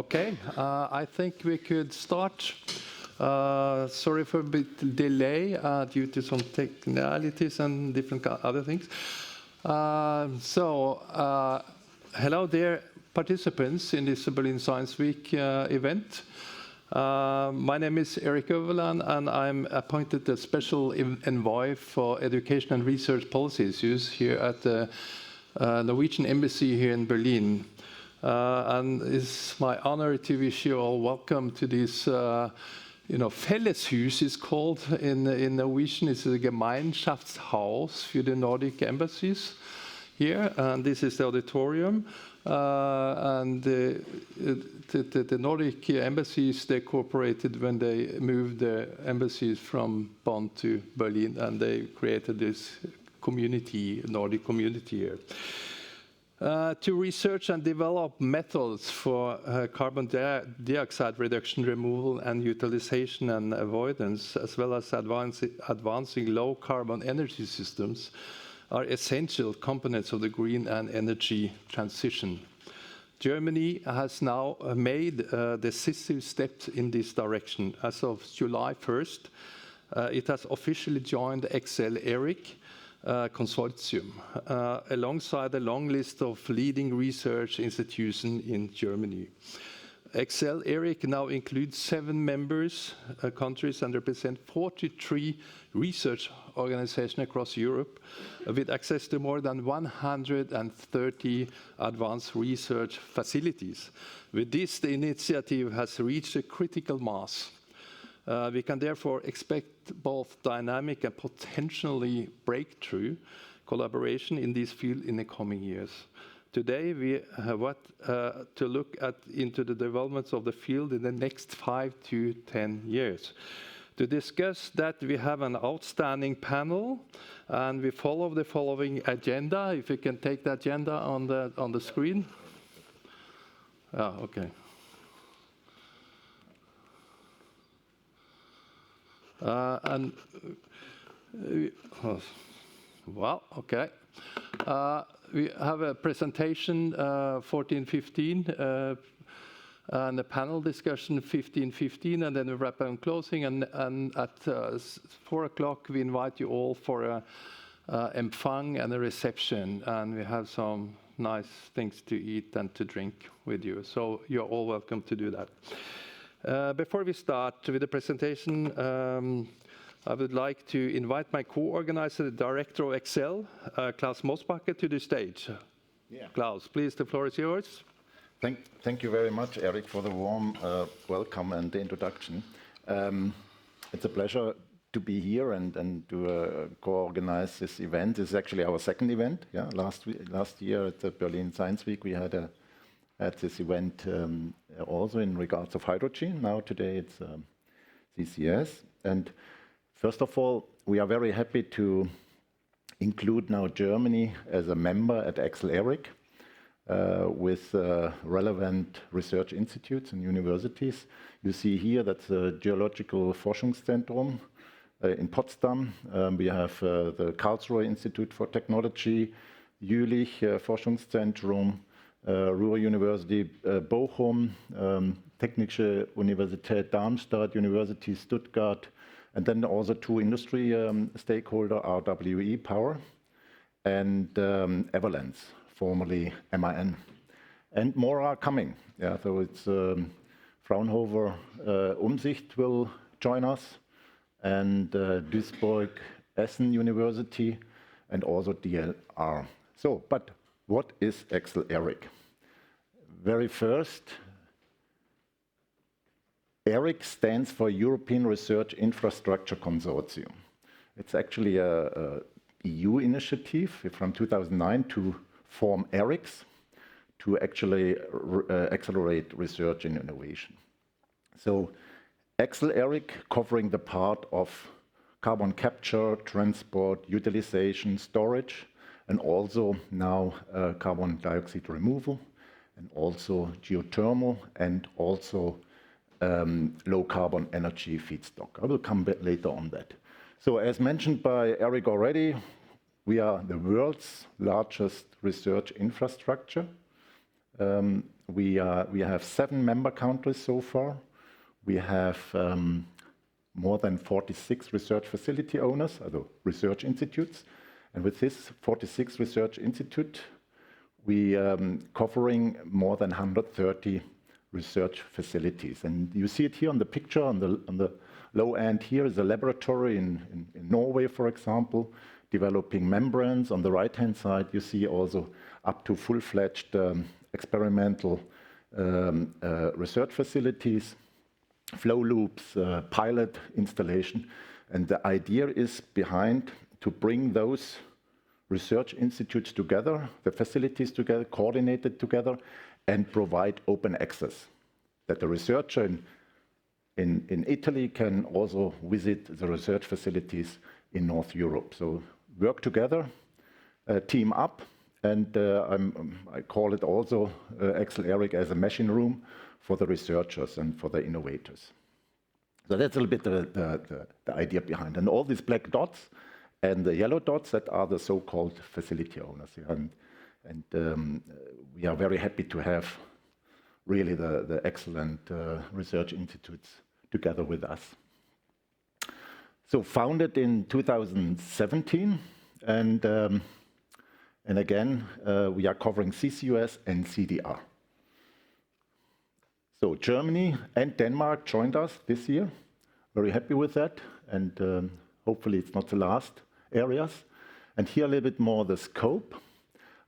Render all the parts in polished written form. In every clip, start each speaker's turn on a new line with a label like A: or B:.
A: Okay, I think we could start. Sorry for a bit delay due to some technicalities and different other things. Hello dear participants in this Berlin Science Week event. My name is Erik Øverland and I'm appointed the Special Envoy for Education and Research Policy Issues here at the Norwegian Embassy here in Berlin. And it's my honor to wish you all welcome to this, Felleshus is called in Norwegian. It's a Gemeinschaftshaus for the Nordic embassies here, and this is the auditorium. And the Nordic embassies, they cooperated when they moved the embassies from Bonn to Berlin, and they created this community, Nordic community here. To research and develop methods for carbon dioxide reduction, removal and utilization and avoidance, as well as advancing low-carbon energy systems, are essential components of the green and energy transition. Germany has now made decisive steps in this direction. As of July 1st, it has officially joined the Excel-ERIC consortium, alongside a long list of leading research institutions in Germany. Excel-ERIC now includes 7 members countries and represent 43 research organizations across Europe, with access to more than 130 advanced research facilities. With this, the initiative has reached a critical mass. We can therefore expect both dynamic and potentially breakthrough collaboration in this field in the coming years. Today, we have to look into the developments of the field in the next 5 to 10 years. To discuss that, we have an outstanding panel, and we follow the following agenda. If you can take the agenda on the screen. Okay. Okay. We have a presentation 14:15 and a panel discussion 15:15, and then a wrap and closing. And at 4 o'clock, we invite you all for a empfang and a reception, and we have some nice things to eat and to drink with you. So you're all welcome to do that. Before we start with the presentation, I would like to invite my co-organizer, the director of Excel, Klaus Mosbacher, to the stage.
B: Yeah.
A: Klaus, please, the floor is yours.
B: Thank you very much, Erik, for the warm welcome and the introduction. It's a pleasure to be here and to co-organize this event. This is actually our second event. Yeah, last year at the Berlin Science Week, we had this event also in regards of hydrogen. Now today it's CCUS. And first of all, we are very happy to include now Germany as a member at Excel-ERIC with relevant research institutes and universities. You see here that's the Geological Forschungszentrum in Potsdam. We have the Karlsruhe Institute for Technology, Jülich Forschungszentrum, Ruhr University Bochum, Technische Universität Darmstadt, University Stuttgart, and then also 2 industry stakeholders, RWE Power and Everlands, formerly MAN. And more are coming. Yeah, so it's Fraunhofer Umsicht will join us, and Duisburg Essen University, and also DLR. So, but what is Excel-ERIC? Very first, ERIC stands for European Research Infrastructure Consortium. It's actually a EU initiative from 2009 to form ERICs to actually accelerate research and innovation. So Excel-ERIC covering the part of carbon capture, transport, utilization, storage, and also now carbon dioxide removal, and also geothermal, and also low carbon energy feedstock. I will come back later on that. So as mentioned by Erik already, we are the world's largest research infrastructure. We have 7 member countries so far. We have more than 46 research facility owners, also research institutes. And with this 46 research institute, we covering more than 130 research facilities. And you see it here on the picture, on the low end here is a laboratory in Norway, for example, developing membranes. On the right-hand side, you see also up to full-fledged experimental research facilities, flow loops, pilot installation. And the idea is behind to bring those research institutes together, the facilities together, coordinated together, and provide open access. That the researcher in Italy can also visit the research facilities in North Europe. So work together, team up, and I call it also, Axel Eric, as a machine room for the researchers and for the innovators. So that's a little bit the idea behind. And all these black dots and the yellow dots, that are the so-called facility owners. And we are very happy to have really the excellent research institutes together with us. So founded in 2017, and again, we are covering CCUS and CDR. So Germany and Denmark joined us this year. Very happy with that, and hopefully it's not the last areas. And here a little bit more the scope.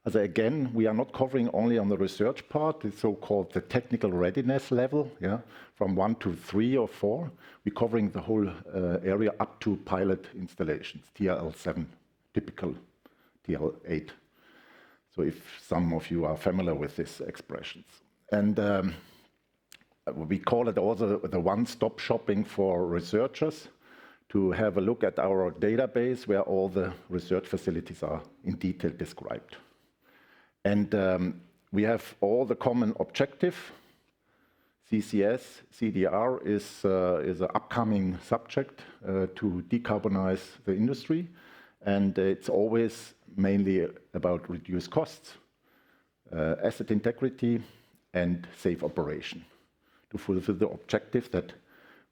B: As again, we are not covering only on the research part, it's so-called the technical readiness level, yeah, from 1 to 3 or 4. We're covering the whole area up to pilot installations, TRL7, typical TRL8. So if some of you are familiar with these expressions. And we call it also the one-stop shopping for researchers, to have a look at our database where all the research facilities are in detail described. And we have all the common objective. CCS, CDR is an upcoming subject to decarbonize the industry. And it's always mainly about reduced costs, asset integrity, and safe operation to fulfill the objective that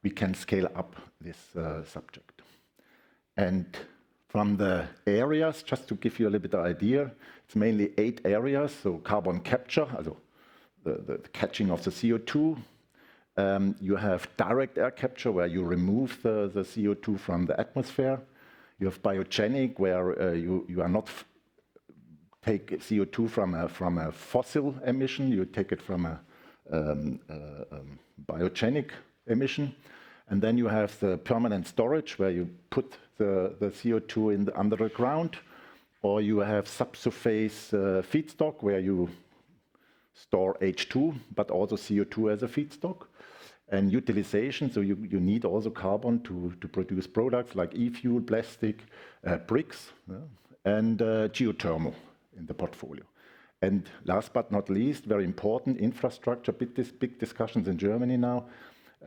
B: we can scale up this subject. And from the areas, just to give you a little bit of idea, it's mainly 8 areas. So carbon capture, also the catching of the CO2. You have direct air capture, where you remove the CO2 from the atmosphere. You have biogenic, where you are not take CO2 from a fossil emission, you take it from a biogenic emission. And then you have the permanent storage, where you put the CO2 under the ground, or you have subsurface feedstock, where you store H2, but also CO2 as a feedstock. And utilization, so you need also carbon to produce products like e-fuel, plastic, bricks, and geothermal in the portfolio. And last but not least, very important, infrastructure, big discussions in Germany now,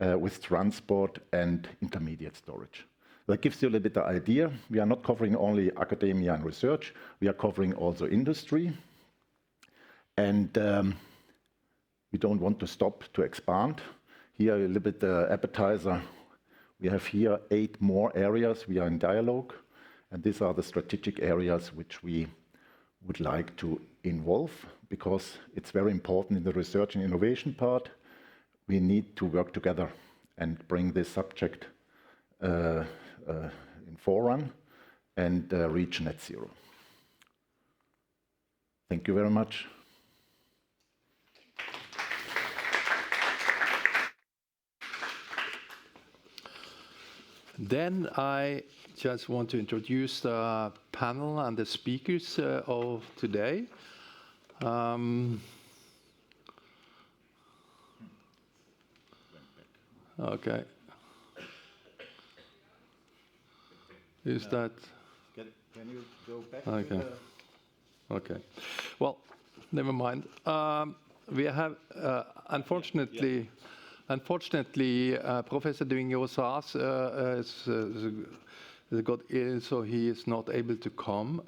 B: with transport and intermediate storage. That gives you a little bit of idea. We are not covering only academia and research, we are covering also industry. And we don't want to stop to expand. Here a little bit appetizer. We have here 8 more areas we are in dialogue, and these are the strategic areas which we would like to involve, because it's very important in the research and innovation part. We need to work together and bring this subject in forerun and reach net zero. Thank you very much.
A: Then I just want to introduce the panel and the speakers of today. Okay. Is that?
B: Can you go back?
A: Okay. Okay. Well, never mind. We have, unfortunately, Professor Dwingo Saas is got ill, so he is not able to come.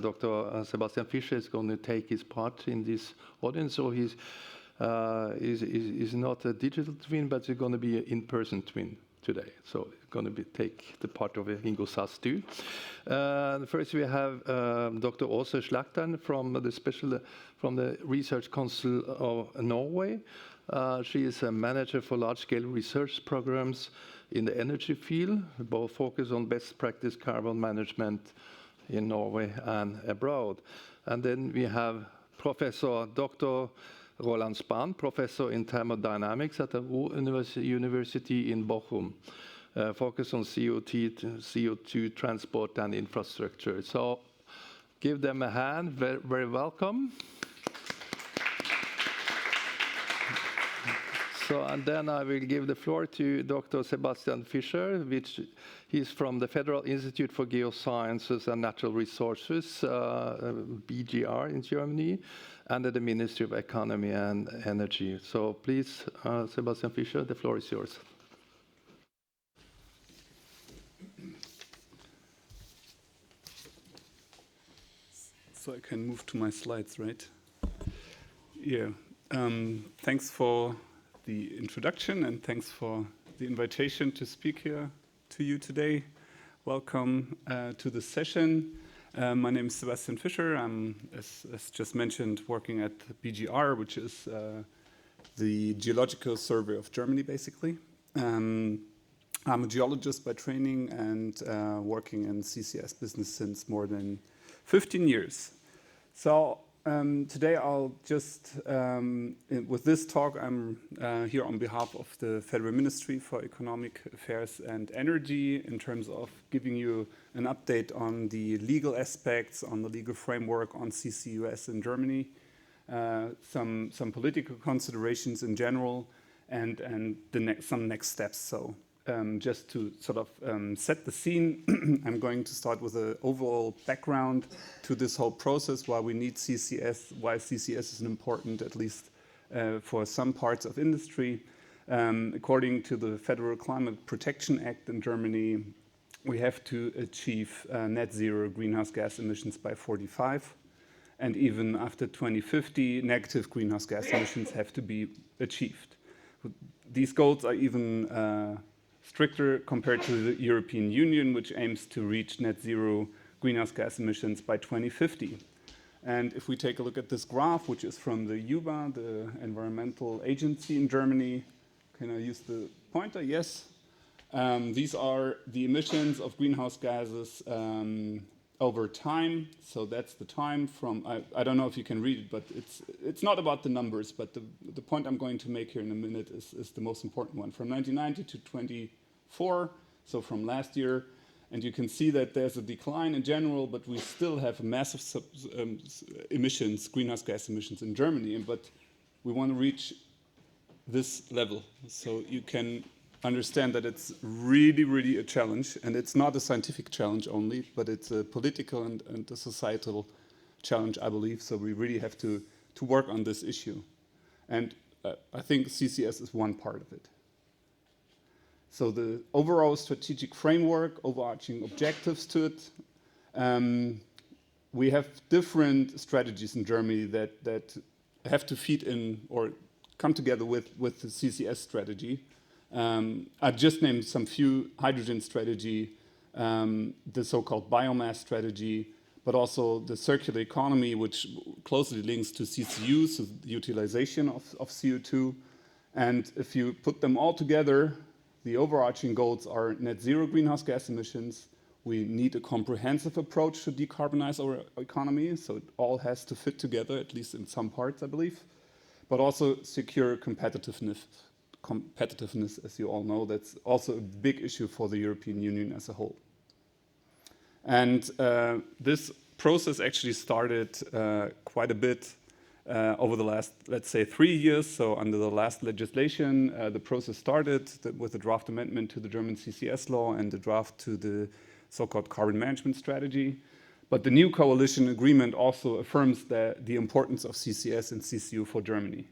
A: Dr. Sebastian Fischer is going to take his part in this audience. So he's not a digital twin, but he's going to be an in-person twin today. So he's going to take the part of Ingo Sass too. First we have Dr. Åse Slagtan from the Research Council of Norway. She is a manager for large-scale research programs in the energy field, both focus on best practice carbon management in Norway and abroad. And then we have Professor Dr. Roland Spahn, professor in thermodynamics at the Ruhr University in Bochum, focus on CO2 transport and infrastructure. So give them a hand, very, very welcome. So, and then I will give the floor to Dr. Sebastian Fischer, which he's from the Federal Institute for Geosciences and Natural Resources, BGR in Germany, under the Ministry of Economy and Energy. So please, Sebastian Fischer, the floor is yours.
C: So I can move to my slides, right? Yeah. Thanks for the introduction and thanks for the invitation to speak here to you today. Welcome to the session. My name is Sebastian Fischer. I'm, as just mentioned, working at BGR, which is the Geological Survey of Germany, basically. I'm a geologist by training and working in CCS business since more than 15 years. So today I'll just, with this talk, I'm here on behalf of the Federal Ministry for Economic Affairs and Energy in terms of giving you an update on the legal aspects, on the legal framework on CCUS in Germany, some political considerations in general, and some next steps. So just to sort of set the scene, I'm going to start with an overall background to this whole process, why we need CCS, why CCS is important, at least for some parts of industry. According to the Federal Climate Protection Act in Germany, we have to achieve net zero greenhouse gas emissions by 45. And even after 2050, negative greenhouse gas emissions have to be achieved. These goals are even stricter compared to the European Union, which aims to reach net zero greenhouse gas emissions by 2050. And if we take a look at this graph, which is from the UBA, the environmental agency in Germany, can I use the pointer? Yes. These are the emissions of greenhouse gases over time. So that's the time from, I don't know if you can read it, but it's not about the numbers, but the point I'm going to make here in a minute is the most important one. From 1990 to 24, so from last year, and you can see that there's a decline in general, but we still have massive emissions, greenhouse gas emissions in Germany, but we want to reach this level. So you can understand that it's really, really a challenge, and it's not a scientific challenge only, but it's a political and a societal challenge, I believe. So we really have to work on this issue. And I think CCS is one part of it. So the overall strategic framework, overarching objectives to it, we have different strategies in Germany that have to feed in or come together with the CCS strategy. I've just named some few: hydrogen strategy, the so-called biomass strategy, but also the circular economy, which closely links to CCUS, so the utilization of CO2. And if you put them all together, the overarching goals are net zero greenhouse gas emissions. We need a comprehensive approach to decarbonize our economy, so it all has to fit together, at least in some parts, I believe. But also secure competitiveness, as you all know, that's also a big issue for the European Union as a whole. And this process actually started quite a bit over the last, let's say, 3 years. So under the last legislation, the process started with a draft amendment to the German CCS law and the draft to the so-called carbon management strategy. But the new coalition agreement also affirms the importance of CCS and CCU for Germany.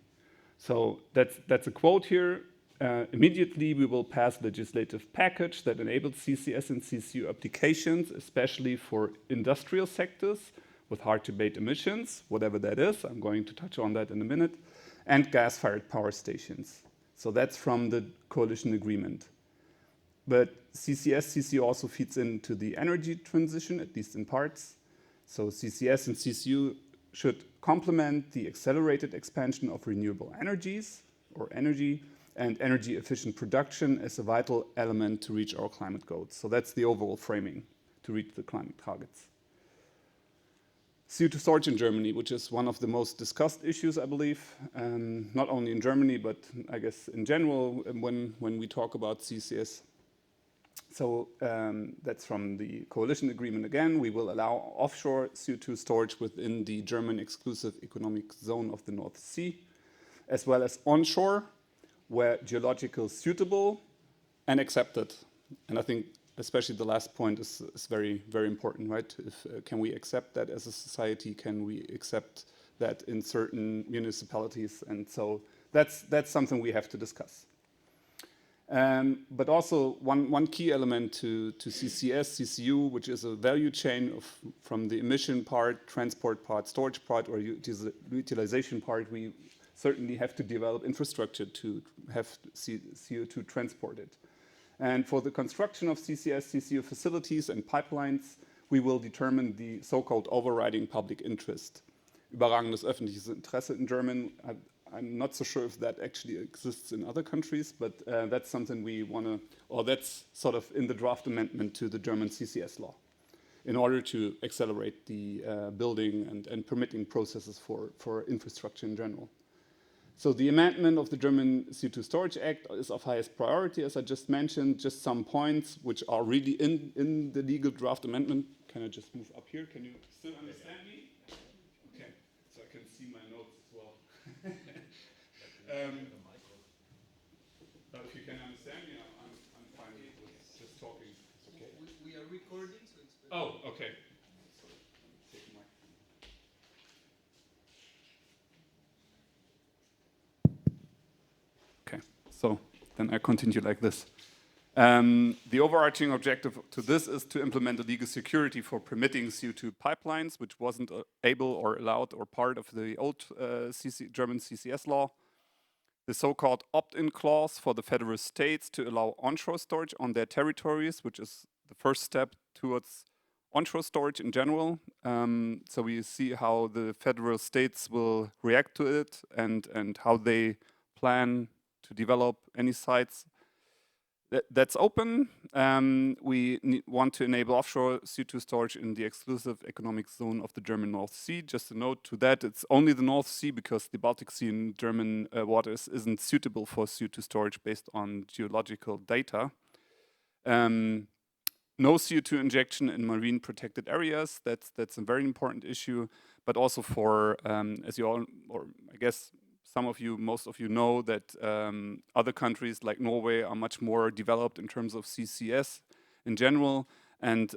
C: So that's a quote here. Immediately, we will pass legislative package that enables CCS and CCU applications, especially for industrial sectors with hard-to-abate emissions, whatever that is. I'm going to touch on that in a minute, and gas-fired power stations. So that's from the coalition agreement. But CCS, CCU also feeds into the energy transition, at least in parts. So CCS and CCU should complement the accelerated expansion of renewable energies or energy and energy efficient production as a vital element to reach our climate goals. So that's the overall framing to reach the climate targets. CO2 storage in Germany, which is one of the most discussed issues, I believe, not only in Germany, but I guess in general when we talk about CCS. So that's from the coalition agreement again. We will allow offshore CO2 storage within the German exclusive economic zone of the North Sea, as well as onshore, where geological suitable and accepted. And I think especially the last point is very, very important, right? Can we accept that as a society? Can we accept that in certain municipalities? And so that's something we have to discuss. But also one key element to CCS, CCU, which is a value chain from the emission part, transport part, storage part, or utilization part, we certainly have to develop infrastructure to have CO2 transported. And for the construction of CCS, CCU facilities and pipelines, we will determine the so-called overriding public interest. Überragendes öffentliches Interesse in German. I'm not so sure if that actually exists in other countries, but that's something we want to, or that's sort of in the draft amendment to the German CCS law, in order to accelerate the building and permitting processes for infrastructure in general. So the amendment of the German CO2 Storage Act is of highest priority, as I just mentioned. Just some points which are really in the legal draft amendment. Can I just move up here? Can you still understand me? Okay, so I can see my notes as well. But if you can understand me, I'm fine with just talking. Okay.
D: We are recording, so it's better.
C: Oh, okay. Okay, so then I continue like this. The overarching objective to this is to implement a legal security for permitting CO2 pipelines, which wasn't able or allowed or part of the old German CCS law. The so-called opt-in clause for the federal states to allow onshore storage on their territories, which is the first step towards onshore storage in general. So we see how the federal states will react to it and how they plan to develop any sites. That's open. We want to enable offshore CO2 storage in the exclusive economic zone of the German North Sea. Just a note to that, it's only the North Sea because the Baltic Sea in German waters isn't suitable for CO2 storage based on geological data. No CO2 injection in marine protected areas. That's a very important issue, but also for, as you all, or I guess some of you, most of you know that other countries like Norway are much more developed in terms of CCS in general, and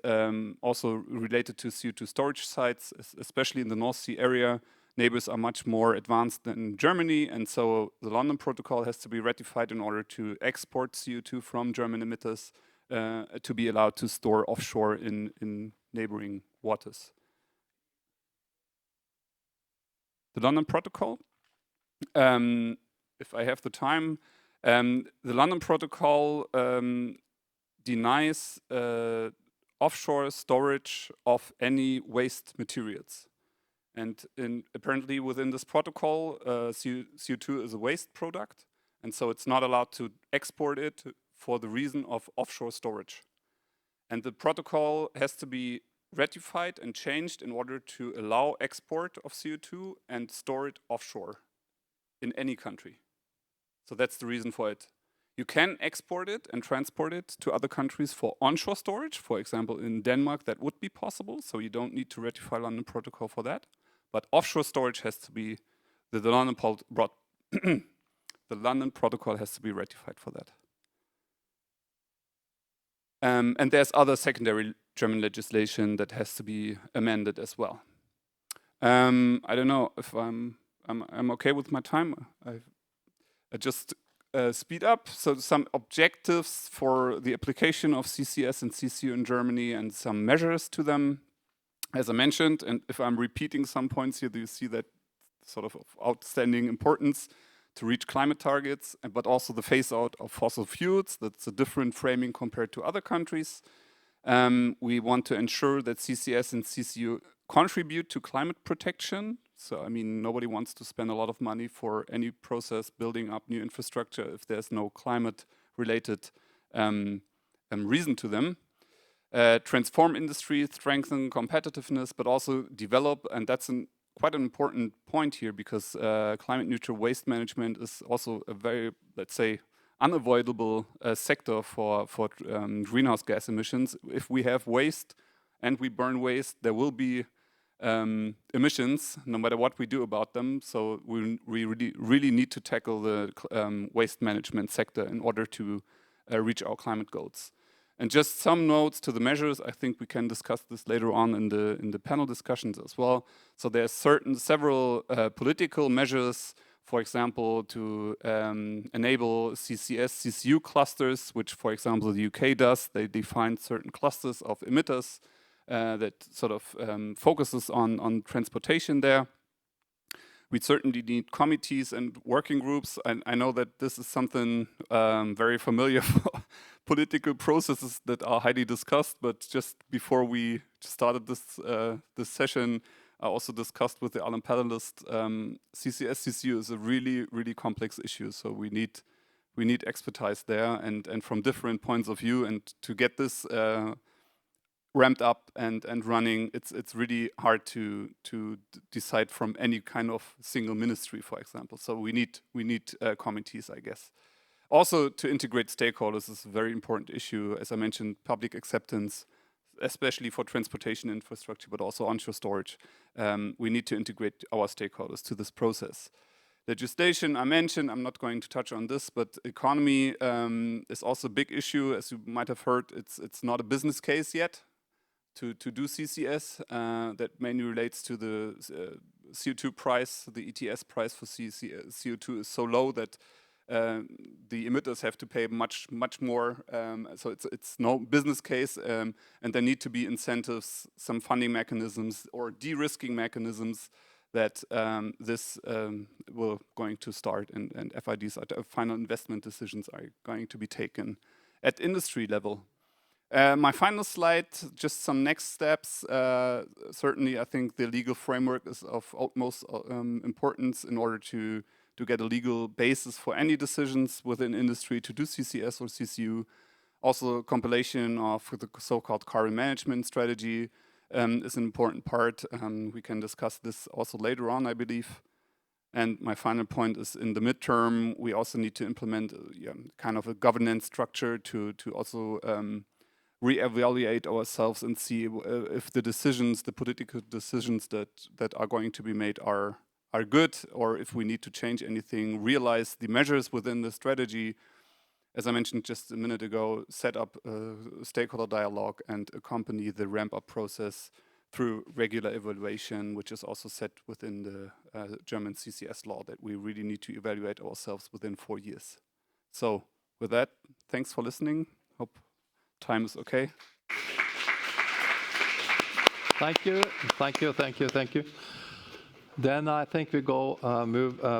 C: also related to CO2 storage sites, especially in the North Sea area. Neighbors are much more advanced than Germany, and so the London Protocol has to be ratified in order to export CO2 from German emitters to be allowed to store offshore in neighboring waters. The London Protocol. If I have the time, the London Protocol denies offshore storage of any waste materials. And apparently within this protocol, CO2 is a waste product, and so it's not allowed to export it for the reason of offshore storage. And the protocol has to be ratified and changed in order to allow export of CO2 and store it offshore in any country. So that's the reason for it. You can export it and transport it to other countries for onshore storage. For example, in Denmark, that would be possible, so you don't need to ratify London Protocol for that. But offshore storage has to be, the London Protocol has to be ratified for that. And there's other secondary German legislation that has to be amended as well. I don't know if I'm okay with my time. I just speed up. So some objectives for the application of CCS and CCU in Germany and some measures to them, as I mentioned. And if I'm repeating some points here, do you see that sort of outstanding importance to reach climate targets, but also the phase out of fossil fuels. That's a different framing compared to other countries. We want to ensure that CCS and CCU contribute to climate protection. So, I mean, nobody wants to spend a lot of money for any process building up new infrastructure if there's no climate-related reason to them. Transform industry, strengthen competitiveness, but also develop, and that's quite an important point here because climate neutral waste management is also a very, let's say, unavoidable sector for greenhouse gas emissions. If we have waste and we burn waste, there will be emissions no matter what we do about them. So we really need to tackle the waste management sector in order to reach our climate goals. And just some notes to the measures. I think we can discuss this later on in the panel discussions as well. So there's several political measures, for example, to enable CCS, CCU clusters, which, for example, the UK does. They define certain clusters of emitters that sort of focuses on transportation there. We certainly need committees and working groups. I know that this is something very familiar for political processes that are highly discussed, but just before we started this session, I also discussed with the other panelists, CCS, CCU is a really, really complex issue. So we need expertise there and from different points of view, and to get this ramped up and running, it's really hard to decide from any kind of single ministry, for example. So we need committees, I guess. Also, to integrate stakeholders is a very important issue. As I mentioned, public acceptance, especially for transportation infrastructure, but also onshore storage. We need to integrate our stakeholders to this process. Legislation, I mentioned, I'm not going to touch on this, but economy is also a big issue. As you might have heard, it's not a business case yet to do CCS. That mainly relates to the CO2 price. The ETS price for CO2 is so low that the emitters have to pay much more, so it's no business case, and there need to be incentives, some funding mechanisms or de-risking mechanisms that this will going to start, and FIDs, final investment decisions, are going to be taken at industry level. My final slide, just some next steps. Certainly, I think the legal framework is of utmost importance in order to get a legal basis for any decisions within industry to do CCS or CCU. Also, compilation of the so-called carbon management strategy is an important part. We can discuss this also later on, I believe. And my final point is, in the midterm, we also need to implement kind of a governance structure to also reevaluate ourselves and see if the decisions, the political decisions that are going to be made are good, or if we need to change anything, realize the measures within the strategy. As I mentioned just a minute ago, set up a stakeholder dialogue and accompany the ramp-up process through regular evaluation, which is also set within the German CCS law, that we really need to evaluate ourselves within 4 years. So with that, thanks for listening. Hope time is okay.
A: Thank you. Then I think we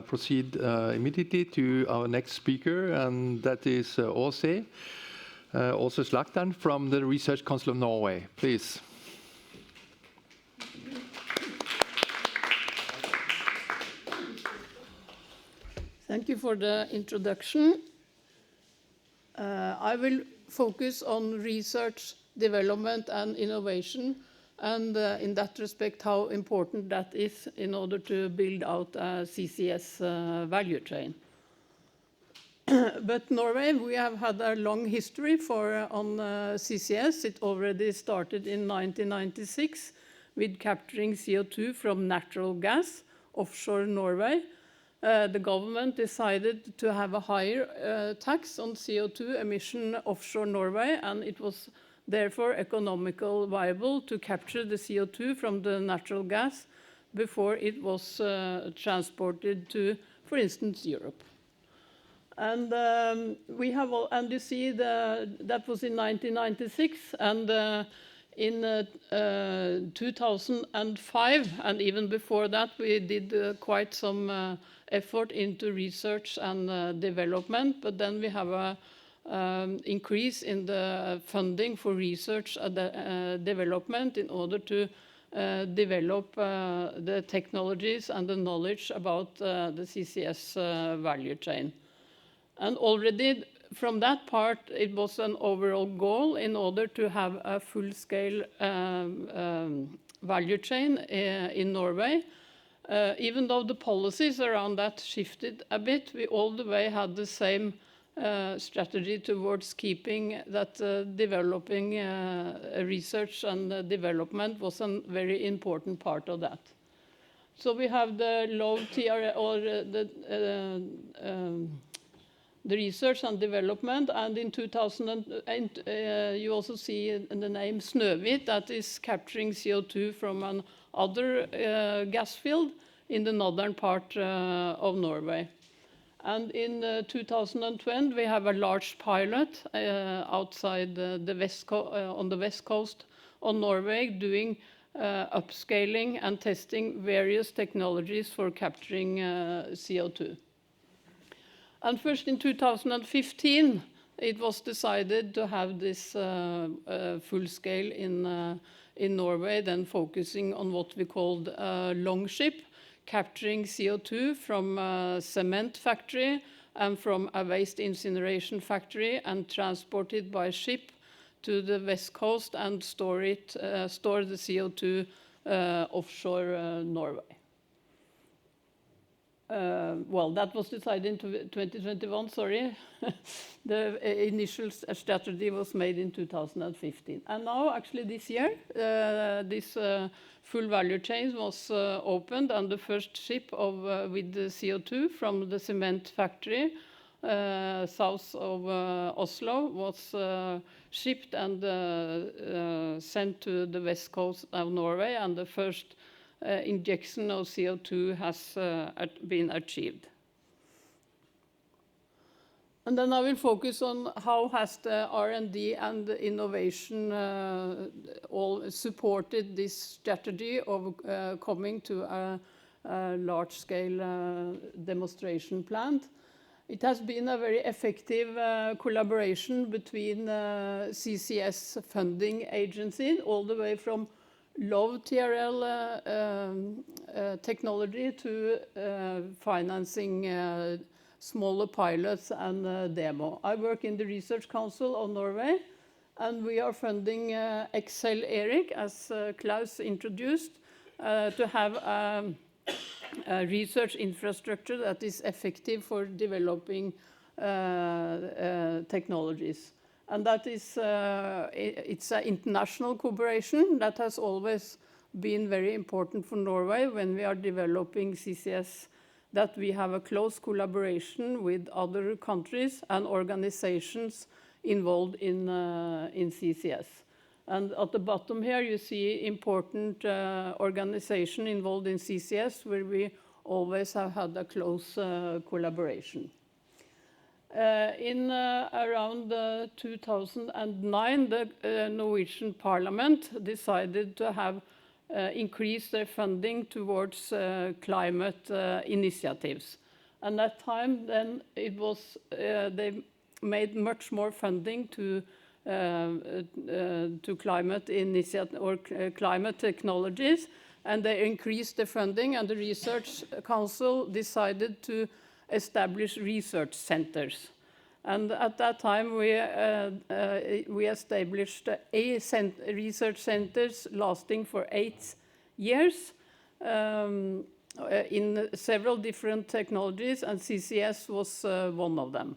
A: proceed immediately to our next speaker, and that is Åse Slaktan from the Research Council of Norway. Please.
E: Thank you for the introduction. I will focus on research, development, and innovation, and in that respect, how important that is in order to build out a CCS value chain. But Norway, we have had a long history on CCS. It already started in 1996 with capturing CO2 from natural gas offshore Norway. The government decided to have a higher tax on CO2 emission offshore Norway, and it was therefore economical viable to capture the CO2 from the natural gas before it was transported to, for instance, Europe. And we have, and you see that was in 1996, and in 2005, and even before that, we did quite some effort into research and development. But then we have a increase in the funding for research and development in order to develop the technologies and the knowledge about the CCS value chain. And already from that part, it was an overall goal in order to have a full-scale value chain in Norway. Even though the policies around that shifted a bit, we all the way had the same strategy towards keeping that developing research and development was a very important part of that. So we have the low TRL, or the research and development, and in 2008 you also see in the name Snøhvit, that is capturing CO2 from another gas field in the northern part of Norway. And in 2020 we have a large pilot outside the on the west coast of Norway, doing upscaling and testing various technologies for capturing CO2. And first in 2015, it was decided to have this full scale in Norway, then focusing on what we called Longship, capturing CO2 from a cement factory and from a waste incineration factory, and transport it by ship to the west coast and store the CO2 offshore Norway. Well, that was decided in 2021, sorry. The initial strategy was made in 2015. And now, actually this year, this full value chain was opened, and the first ship with the CO2 from the cement factory south of Oslo was shipped and sent to the west coast of Norway, and the first injection of CO2 has been achieved. And then I will focus on how has the R&D and the innovation all supported this strategy of coming to a large-scale demonstration plant. It has been a very effective collaboration between CCS funding agencies, all the way from low TRL technology to financing smaller pilots and demo. I work in the Research Council of Norway, and we are funding Excel Erik, as Klaus introduced, to have a research infrastructure that is effective for developing technologies. And that is, it's an international cooperation that has always been very important for Norway when we are developing CCS, that we have a close collaboration with other countries and organizations involved in CCS. And at the bottom here you see important organization involved in CCS, where we always have had a close collaboration. In around 2009, the Norwegian Parliament decided to have increase their funding towards climate initiatives. And that time, then it was they made much more funding to climate initiative or climate technologies, and they increased the funding. And the Research Council decided to establish research centers. And at that time, we established research centers lasting for 8 years in several different technologies, and CCS was one of them.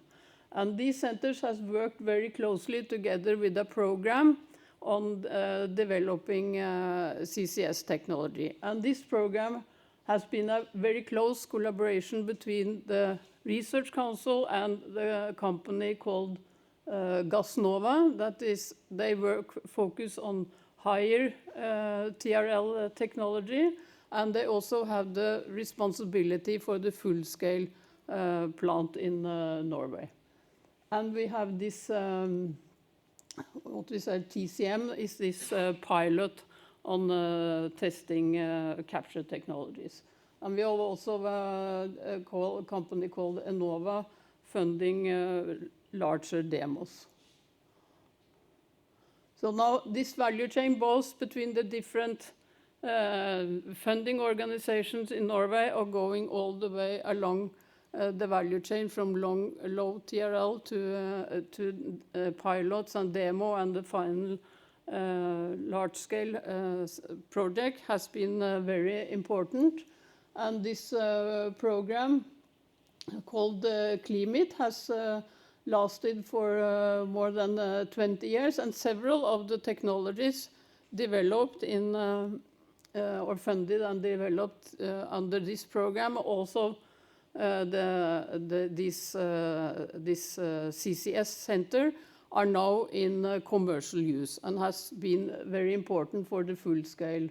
E: And these centers have worked very closely together with a program on developing CCS technology. And this program has been a very close collaboration between the Research Council and the company called Gassnova. That is, they focus on higher TRL technology, and they also have the responsibility for the full-scale plant in Norway. And we have this, what we said, TCM is this pilot on testing capture technologies. And we have also a company called Enova funding larger demos. So now this value chain, both between the different funding organizations in Norway, are going all the way along the value chain from low TRL to pilots and demo, and the final large-scale project has been very important. And this program called CLIMIT has lasted for more than 20 years, and several of the technologies developed in or funded and developed under this program, also this CCS center, are now in commercial use and has been very important for the full-scale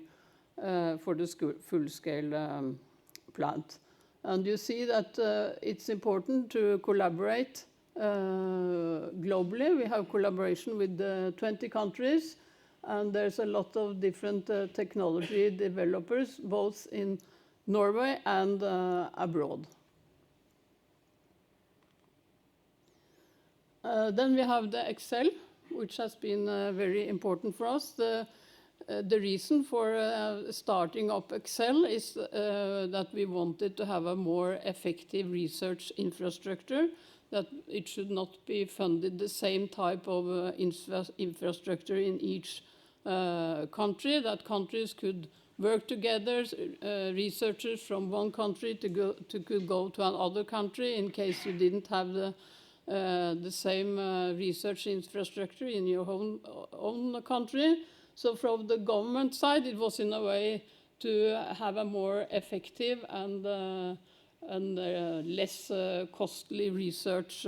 E: plant. And you see that it's important to collaborate globally. We have collaboration with 20 countries, and there's a lot of different technology developers, both in Norway and abroad. Then we have the Excel, which has been very important for us. The reason for starting up Excel is that we wanted to have a more effective research infrastructure, that it should not be funded the same type of infrastructure in each country, that countries could work together, researchers from one country could go to another country in case you didn't have the same research infrastructure in your own country. So from the government side, it was in a way to have a more effective and less costly research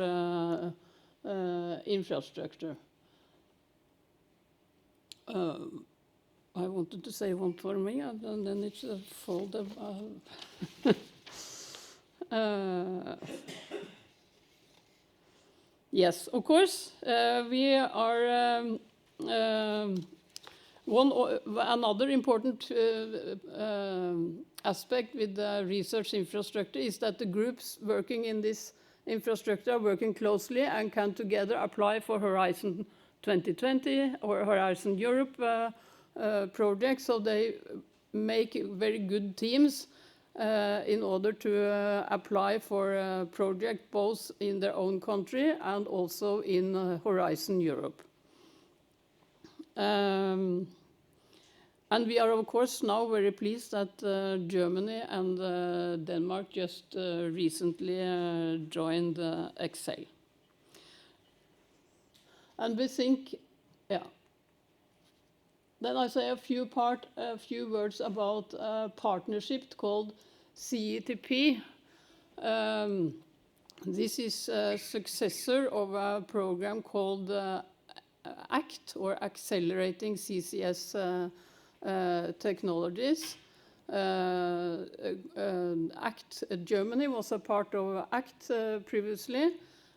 E: infrastructure. I wanted to say one for me, and then it's a folder. Yes, of course, we are another important aspect with the research infrastructure is that the groups working in this infrastructure are working closely and can together apply for Horizon 2020 or Horizon Europe projects. So they make very good teams in order to apply for a project both in their own country and also in Horizon Europe. And we are, of course, now very pleased that Germany and Denmark just recently joined Excel. And we think, yeah. Then I say a few words about a partnership called CETP. This is a successor of a program called ACT, or Accelerating CCS Technologies. ACT Germany was a part of ACT previously,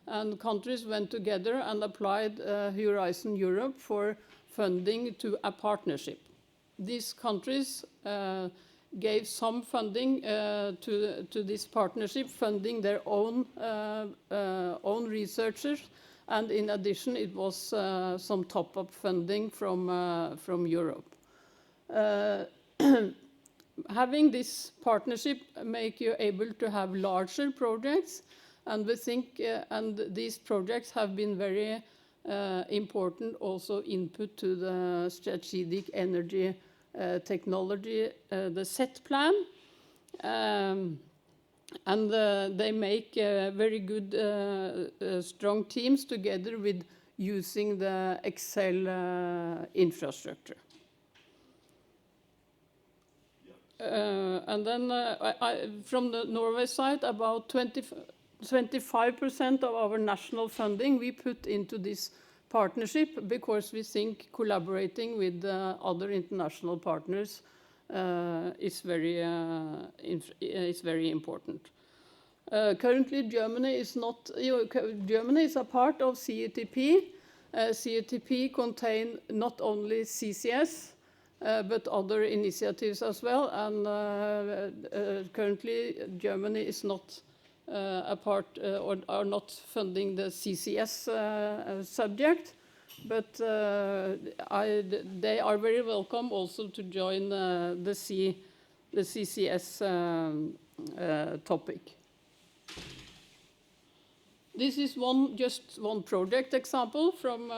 E: and countries went together and applied Horizon Europe for funding to a partnership. These countries gave some funding to this partnership, funding their own researchers, and in addition it was some top-up funding from Europe. Having this partnership make you able to have larger projects, and we think and these projects have been very important also input to the strategic energy technology, the SET plan, and they make very good strong teams together with using the Excel infrastructure. And then from the Norway side, about 25% of our national funding we put into this partnership, because we think collaborating with other international partners is very important. Currently, Germany is not. Germany is a part of CETP. CETP contain not only CCS but other initiatives as well. And currently, Germany is not a part or are not funding the CCS subject. But they are very welcome also to join the CCS topic. This is just one project example from,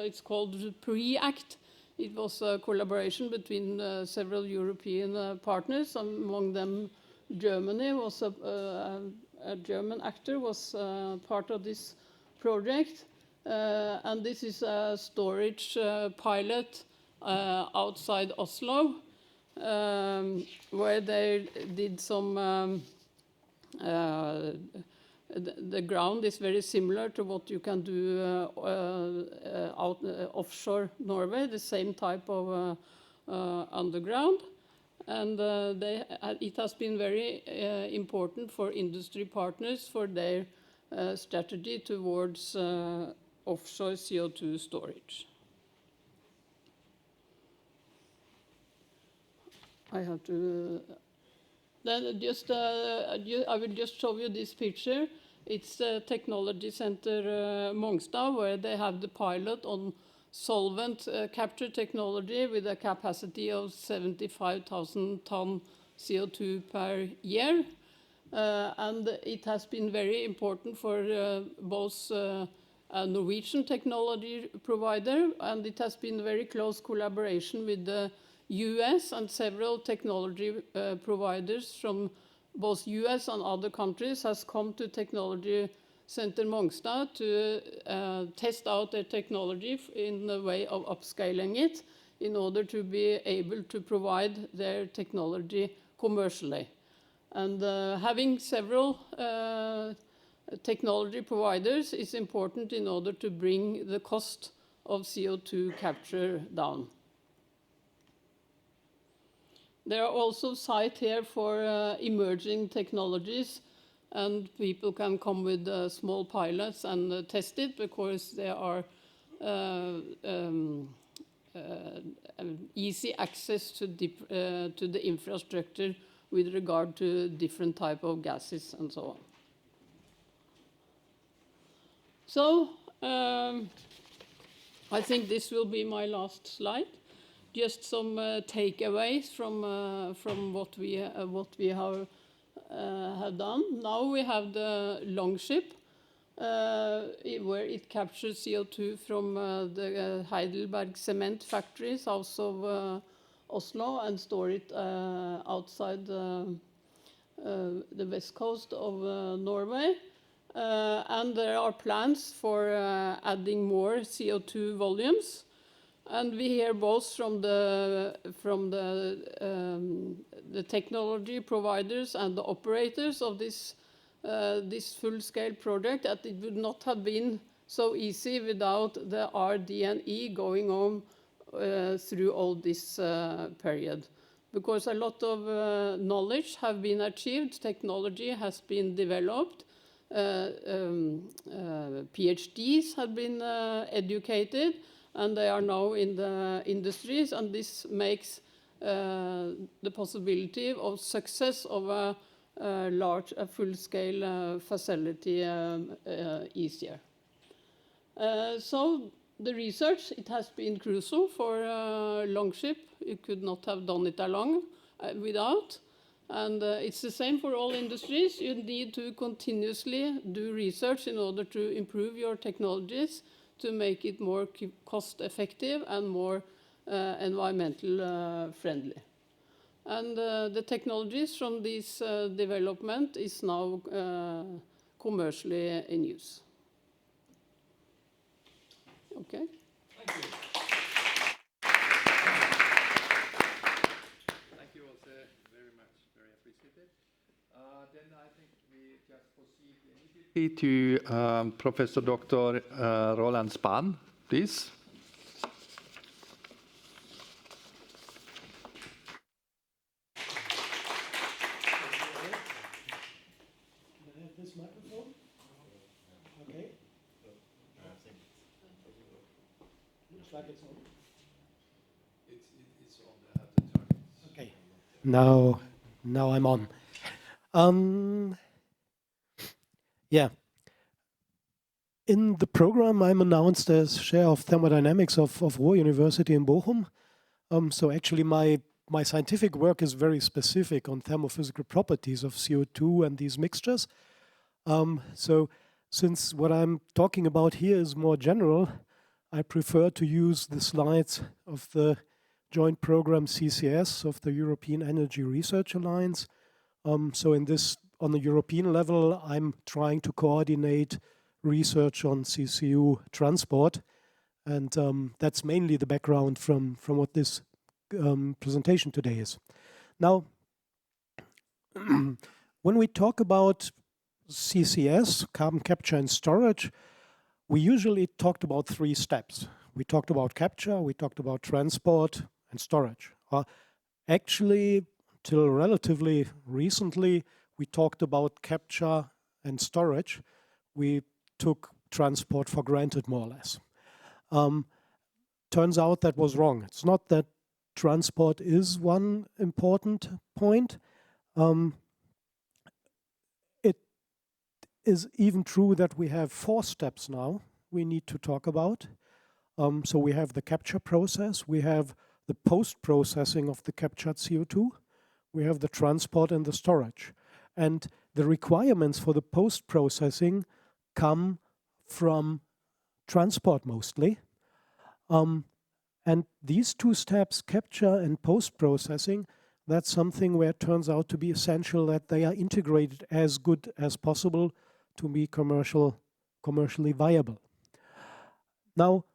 E: it's called PRE-ACT. It was a collaboration between several European partners, among them Germany was a German actor was part of this project. And this is a storage pilot outside Oslo, where they did some the ground is very similar to what you can do offshore Norway, the same type of underground. And it has been very important for industry partners for their strategy towards offshore CO2 storage. I have to... Then just, I will just show you this picture. It's the Technology Center Mongstad, where they have the pilot on solvent capture technology with a capacity of 75,000 ton CO2 per year. And it has been very important for both a Norwegian technology provider, and it has been very close collaboration with the US and several technology providers from both US and other countries has come to Technology Center Mongstad to test out their technology in the way of upscaling it in order to be able to provide their technology commercially. And having several technology providers is important in order to bring the cost of CO2 capture down. There are also sites here for emerging technologies, and people can come with small pilots and test it because there are easy access to the infrastructure with regard to different type of gases and so on. So I think this will be my last slide. Just some takeaways from what we have done. Now we have the Longship, where it captures CO2 from the Heidelberg cement factory south of Oslo and store it outside the west coast of Norway. And there are plans for adding more CO2 volumes. And we hear both from the technology providers and the operators of this full-scale project that it would not have been so easy without the RD&E going on through all this period. Because a lot of knowledge have been achieved, technology has been developed, PhDs have been educated, and they are now in the industries, and this makes the possibility of success of a full-scale facility easier. So the research, it has been crucial for Longship. You could not have done it alone without. And it's the same for all industries. You need to continuously do research in order to improve your technologies to make it more cost-effective and more environmental friendly. And the technologies from this development is now commercially in use. Okay.
A: Thank you. Thank you also very much, very appreciated. Then I think we just proceed immediately to Professor Dr. Roland Spahn, please.
F: This like it's on.
A: It's on the target.
F: Okay. Now I'm on. Yeah. In the program, I'm announced as chair of thermodynamics of Ruhr University in Bochum. So actually, my scientific work is very specific on thermophysical properties of CO2 and these mixtures. So since what I'm talking about here is more general, I prefer to use the slides of the joint program CCS of the European Energy Research Alliance. So in this, on the European level, I'm trying to coordinate research on CCU transport. And that's mainly the background from what this presentation today is. Now, when we talk about CCS, carbon capture and storage, we usually talked about 3 steps. We talked about capture, we talked about transport and storage. Actually, till relatively recently, we talked about capture and storage. We took transport for granted, more or less. Turns out that was wrong. It's not that transport is one important point. It is even true that we have 4 steps now we need to talk about. So we have the capture process, we have the post-processing of the captured CO2, we have the transport and the storage. And the requirements for the post-processing come from transport mostly. And these 2 steps, capture and post-processing, that's something where it turns out to be essential that they are integrated as good as possible to be commercially viable. Now,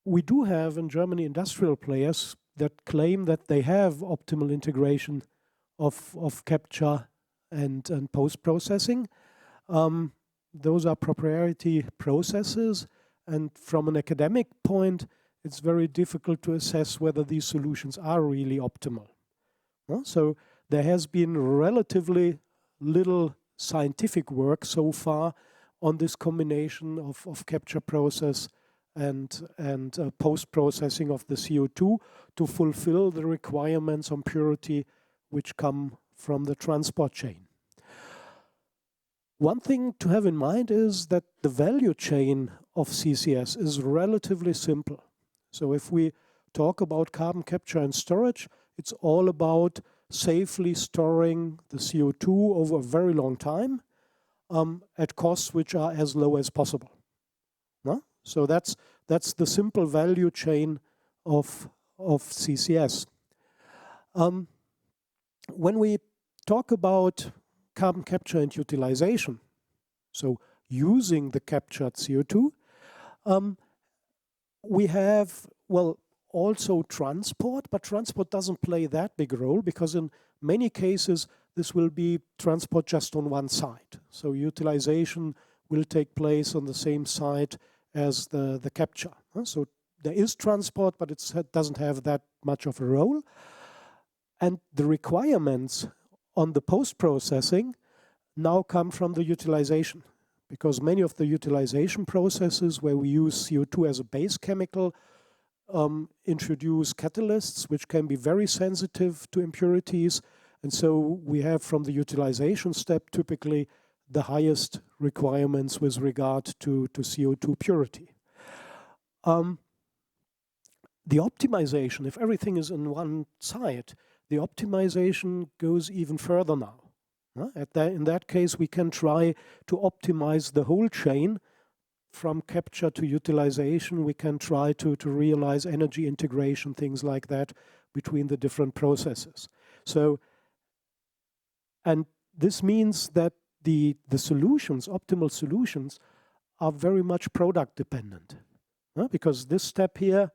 F: we do have in Germany industrial players that claim that they have optimal integration of capture and post-processing. Those are proprietary processes, and from an academic point, it's very difficult to assess whether these solutions are really optimal. So there has been relatively little scientific work so far on this combination of capture process and post-processing of the CO2 to fulfill the requirements on purity which come from the transport chain. One thing to have in mind is that the value chain of CCS is relatively simple. So if we talk about carbon capture and storage, it's all about safely storing the CO2 over a very long time at costs which are as low as possible. No? So that's the simple value chain of CCS. When we talk about carbon capture and utilization, so using the captured CO2, we have, well, also transport, but transport doesn't play that big a role because in many cases this will be transport just on one side. So utilization will take place on the same side as the capture. So there is transport, but it doesn't have that much of a role. And the requirements on the post-processing now come from the utilization, because many of the utilization processes where we use CO2 as a base chemical introduce catalysts which can be very sensitive to impurities. And so we have from the utilization step typically the highest requirements with regard to CO2 purity. The optimization, if everything is on one side, the optimization goes even further now. In that case, we can try to optimize the whole chain from capture to utilization. We can try to realize energy integration, things like that, between the different processes. So, and this means that the solutions, optimal solutions, are very much product dependent. Because this step here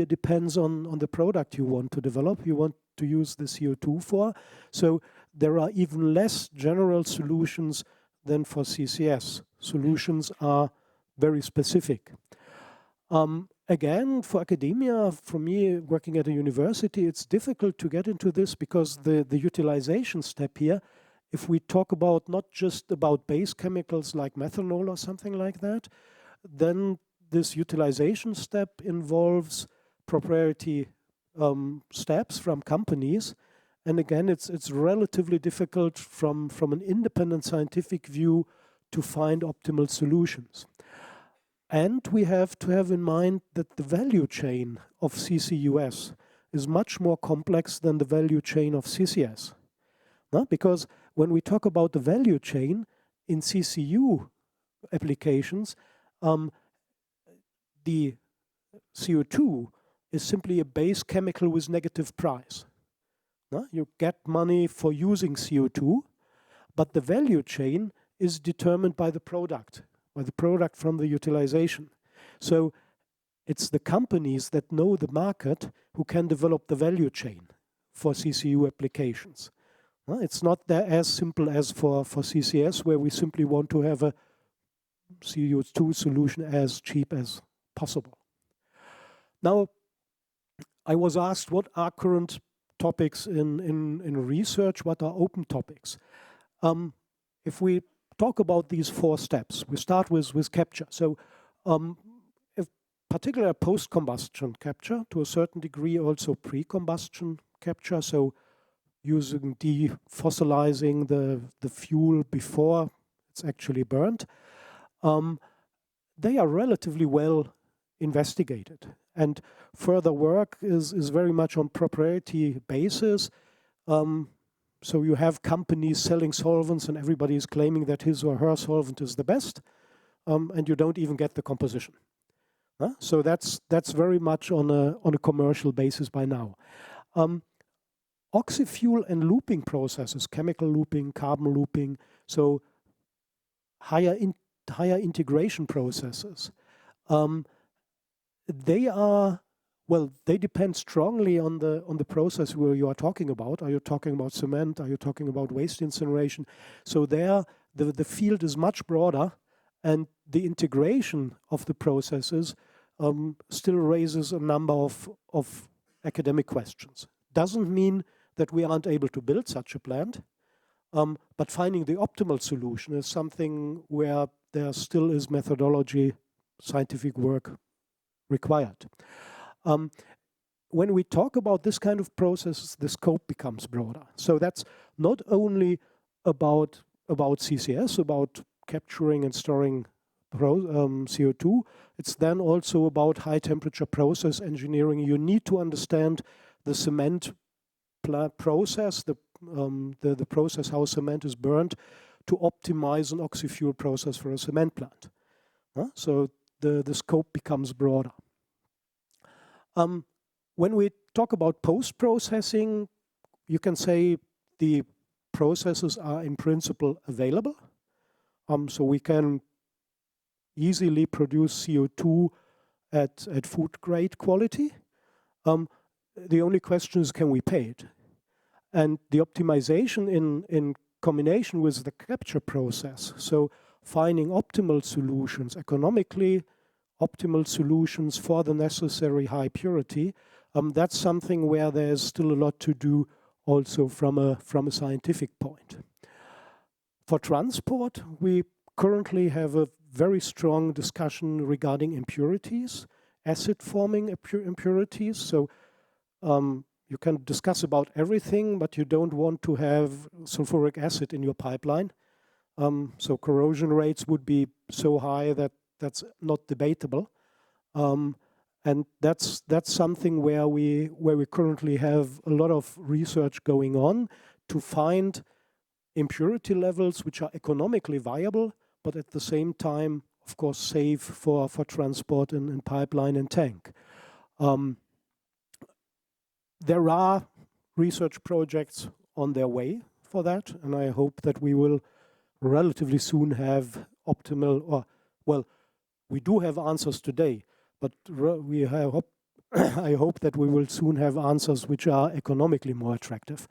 F: depends on the product you want to develop, you want to use the CO2 for. So there are even less general solutions than for CCS. Solutions are very specific. Again, for academia, for me working at a university, it's difficult to get into this because the utilization step here, if we talk about not just about base chemicals like methanol or something like that, then this utilization step involves proprietary steps from companies. And again, it's relatively difficult from an independent scientific view to find optimal solutions. And we have to have in mind that the value chain of CCUS is much more complex than the value chain of CCS. No? Because when we talk about the value chain in CCU applications, the CO2 is simply a base chemical with negative price. No? You get money for using CO2, but the value chain is determined by the product from the utilization. So it's the companies that know the market who can develop the value chain for CCU applications. It's not as simple as for CCS, where we simply want to have a CO2 solution as cheap as possible. Now, I was asked what are current topics in research, what are open topics. If we talk about these 4 steps, we start with capture. So if particular post-combustion capture, to a certain degree also pre-combustion capture, so using defossilizing the fuel before it's actually burnt, they are relatively well investigated. And further work is very much on proprietary basis. So you have companies selling solvents and everybody is claiming that his or her solvent is the best, and you don't even get the composition. So that's very much on a commercial basis by now. Oxy-fuel and looping processes, chemical looping, carbon looping, so higher integration processes, they depend strongly on the process where you are talking about. Are you talking about cement? Are you talking about waste incineration? So there, the field is much broader, and the integration of the processes still raises a number of academic questions. Doesn't mean that we aren't able to build such a plant, but finding the optimal solution is something where there still is methodology, scientific work required. When we talk about this kind of processes, the scope becomes broader. So that's not only about CCS, about capturing and storing CO2, it's then also about high temperature process engineering. You need to understand the cement process, the process how cement is burned, to optimize an oxy-fuel process for a cement plant. So the scope becomes broader. When we talk about post-processing, you can say the processes are in principle available. So we can easily produce CO2 at food grade quality. The only question is, can we pay it? And the optimization in combination with the capture process, so finding optimal solutions, economically optimal solutions for the necessary high purity, that's something where there's still a lot to do also from a scientific point. For transport, we currently have a very strong discussion regarding impurities, acid-forming impurities. So you can discuss about everything, but you don't want to have sulfuric acid in your pipeline. So corrosion rates would be so high that that's not debatable. And that's something where we currently have a lot of research going on to find impurity levels which are economically viable, but at the same time, of course, safe for transport in pipeline and tank. There are research projects on their way for that, and I hope that we will relatively soon have optimal, or well, we do have answers today, but I hope that we will soon have answers which are economically more attractive.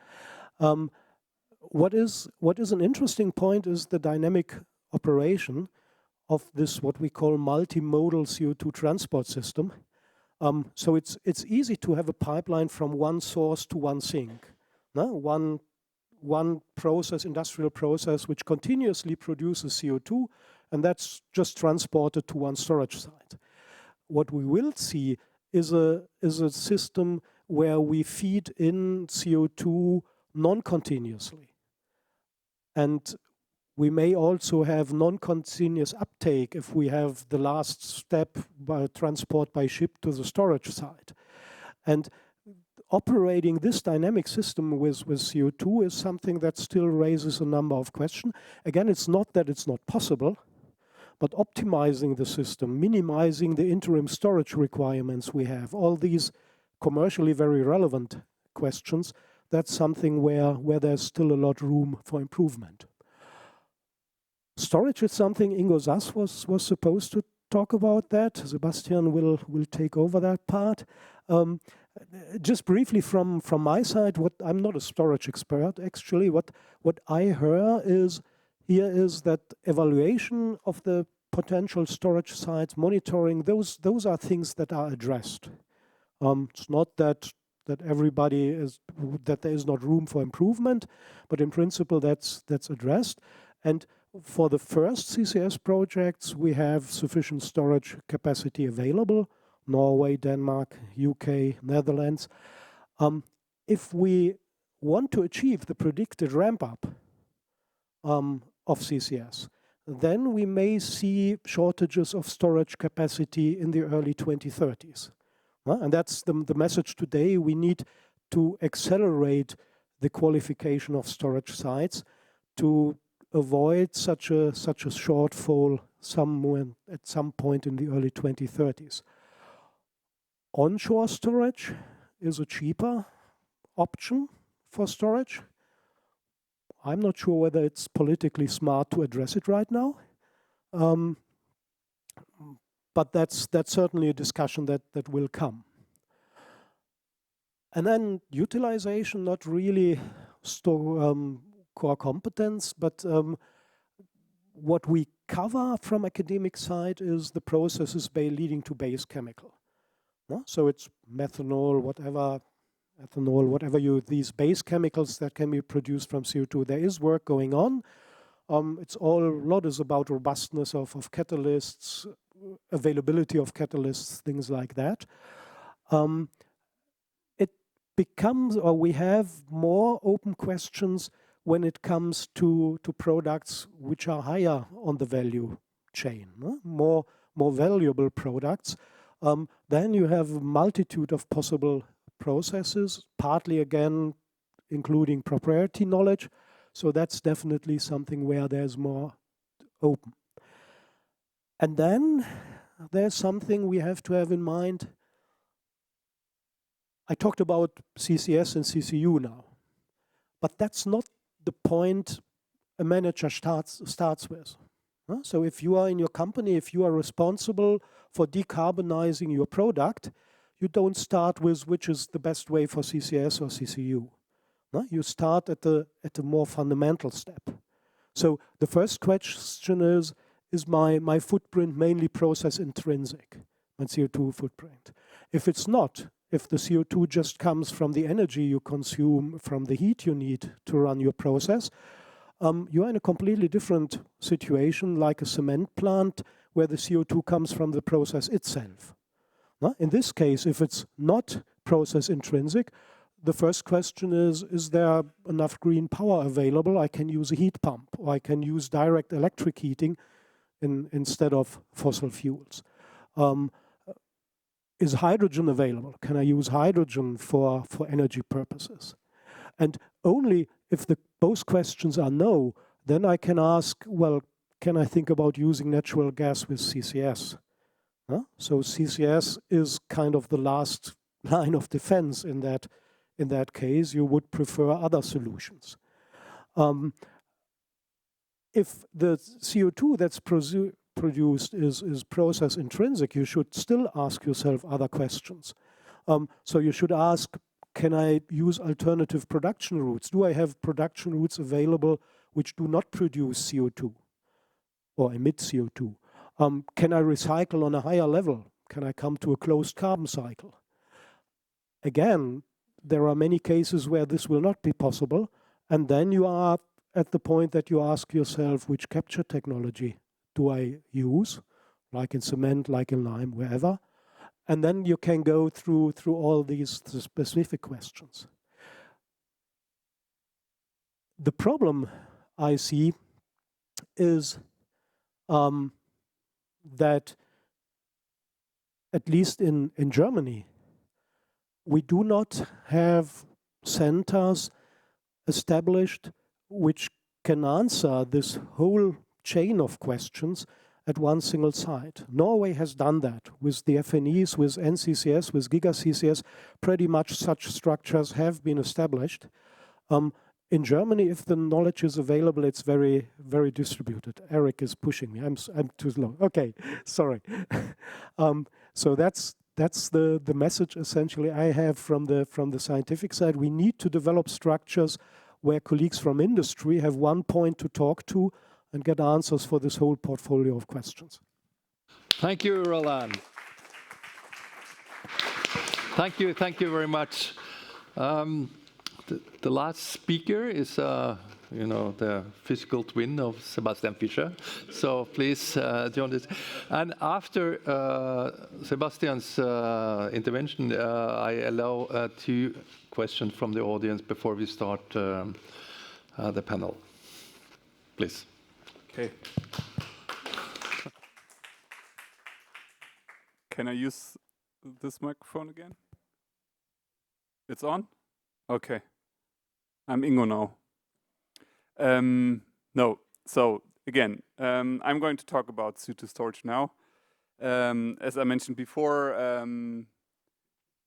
F: What is an interesting point is the dynamic operation of this, what we call multimodal CO2 transport system. So it's easy to have a pipeline from one source to one sink. No? One process, industrial process, which continuously produces CO2, and that's just transported to one storage site. what we will see is a system where we feed in CO2 non-continuously. And we may also have non-continuous uptake if we have the last step by transport by ship to the storage site. And operating this dynamic system with CO2 is something that still raises a number of questions. Again, it's not that it's not possible, but optimizing the system, minimizing the interim storage requirements we have, all these commercially very relevant questions, that's something where there's still a lot of room for improvement. Storage is something Ingo Sass was supposed to talk about that. Sebastian will take over that part. Just briefly from my side, I'm not a storage expert actually. What I heard is that evaluation of the potential storage sites, monitoring, those are things that are addressed. It's not that everybody is, that there is not room for improvement, but in principle that's addressed. And for the first CCS projects, we have sufficient storage capacity available, Norway, Denmark, UK, Netherlands. If we want to achieve the predicted ramp up of CCS, then we may see shortages of storage capacity in the early 2030s. And that's the message today. We need to accelerate the qualification of storage sites to avoid such a shortfall at some point in the early 2030s. Onshore storage is a cheaper option for storage. I'm not sure whether it's politically smart to address it right now. But that's certainly a discussion that will come. And then utilization, not really core competence, but what we cover from academic side is the processes leading to base chemical. So it's methanol, ethanol, whatever these base chemicals that can be produced from CO2. There is work going on. A lot is about robustness of catalysts, availability of catalysts, things like that. It becomes, or we have more open questions when it comes to products which are higher on the value chain, more valuable products. Then you have a multitude of possible processes, partly again including proprietary knowledge. So that's definitely something where there's more open. And then there's something we have to have in mind. I talked about CCS and CCU now, but that's not the point a manager starts with. So if you are in your company, if you are responsible for decarbonizing your product, you don't start with which is the best way for CCS or CCU. You start at the more fundamental step. So the first question is my footprint mainly process intrinsic, my CO2 footprint? If it's not, if the CO2 just comes from the energy you consume, from the heat you need to run your process, you are in a completely different situation, like a cement plant where the CO2 comes from the process itself. In this case, if it's not process intrinsic, the first question is there enough green power available? I can use a heat pump, or I can use direct electric heating instead of fossil fuels. Is hydrogen available? Can I use hydrogen for energy purposes? And only if both questions are no, then I can ask, well, can I think about using natural gas with CCS? So CCS is kind of the last line of defense in that case. You would prefer other solutions. If the CO2 that's produced is process intrinsic, you should still ask yourself other questions. So you should ask, can I use alternative production routes? Do I have production routes available which do not produce CO2 or emit CO2? Can I recycle on a higher level? Can I come to a closed carbon cycle? Again, there are many cases where this will not be possible, and then you are at the point that you ask yourself, which capture technology do I use, like in cement, like in lime, wherever, and then you can go through all these specific questions. The problem I see is that at least in Germany, we do not have centers established which can answer this whole chain of questions at one single site. Norway has done that with the FNEs, with NCCS, with GigaCCS. Pretty much such structures have been established. In Germany, if the knowledge is available, it's very, very distributed. Eric is pushing me. I'm too slow. Okay, sorry. So that's the message essentially I have from the scientific side. We need to develop structures where colleagues from industry have one point to talk to and get answers for this whole portfolio of questions.
A: Thank you, Roland. Thank you very much. The last speaker is, the physical twin of Sebastian Fischer. So please join this. And after Sebastian's intervention, I allow 2 questions from the audience before we start the panel. Please.
C: Okay. Can I use this microphone again? It's on? Okay. I'm Ingo now. No, so again, I'm going to talk about CO2 storage now. As I mentioned before,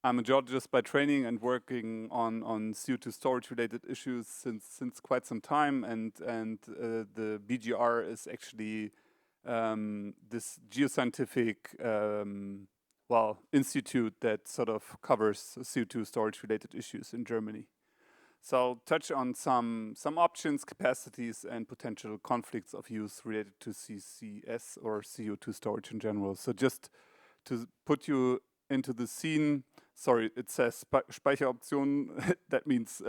C: I'm a geologist by training and working on CO2 storage related issues since quite some time, and the BGR is actually this geoscientific institute that sort of covers CO2 storage related issues in Germany. So I'll touch on some options, capacities, and potential conflicts of use related to CCS or CO2 storage in general. So just to put you into the scene, sorry, it says Speicheroptionen, that means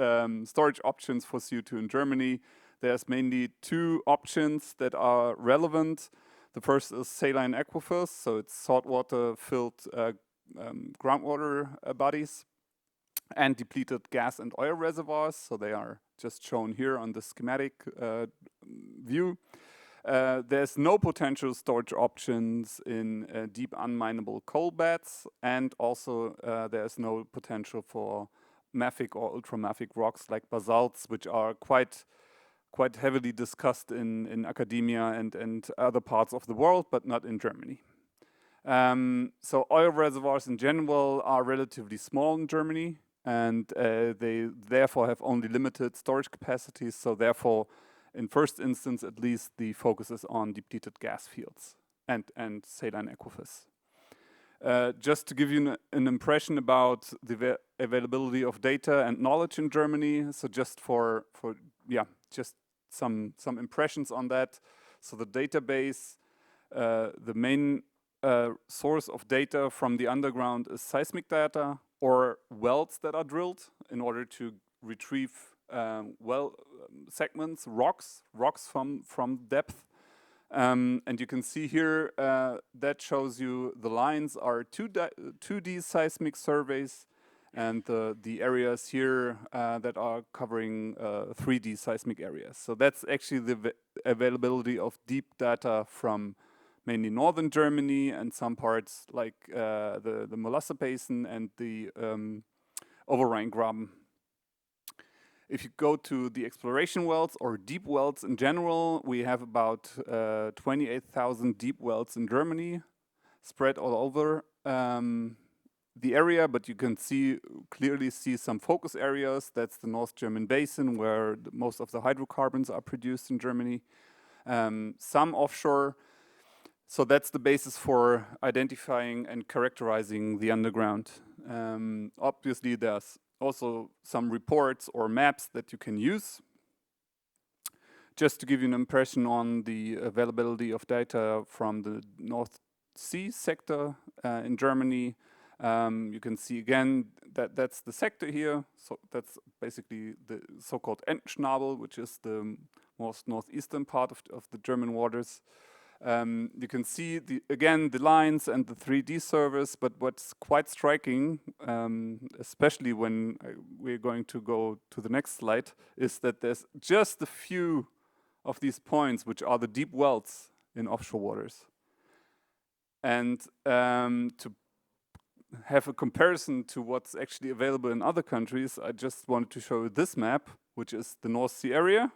C: storage options for CO2 in Germany. There's mainly 2 options that are relevant. The first is saline aquifers, so it's saltwater filled groundwater bodies, and depleted gas and oil reservoirs, so they are just shown here on the schematic view. There's no potential storage options in deep unminable coal beds, and also there's no potential for mafic or ultramafic rocks like basalts, which are quite heavily discussed in academia and other parts of the world, but not in Germany. So oil reservoirs in general are relatively small in Germany, and they therefore have only limited storage capacities. So therefore, in first instance, at least, the focus is on depleted gas fields and saline aquifers. Just to give you an impression about the availability of data and knowledge in Germany, so just just some impressions on that. So the database, the main source of data from the underground is seismic data or wells that are drilled in order to retrieve segments, rocks from depth. And you can see here that shows you the lines are 2D seismic surveys, and the areas here that are covering 3D seismic areas. So that's actually the availability of deep data from mainly northern Germany and some parts like the Molasse Basin and the Oberrheingraben. If you go to the exploration wells or deep wells in general, we have about 28,000 deep wells in Germany, spread all over the area, but you can clearly see some focus areas. That's the North German Basin, where most of the hydrocarbons are produced in Germany. Some offshore. So that's the basis for identifying and characterizing the underground. Obviously, there's also some reports or maps that you can use. Just to give you an impression on the availability of data from the North Sea sector in Germany, you can see again that that's the sector here. So that's basically the so-called Entenschnabel, which is the most northeastern part of the German waters. You can see, again, the lines and the 3D servers, but what's quite striking, especially when we're going to go to the next slide, is that there's just a few of these points which are the deep wells in offshore waters. And to have a comparison to what's actually available in other countries, I just wanted to show you this map, which is the North Sea area.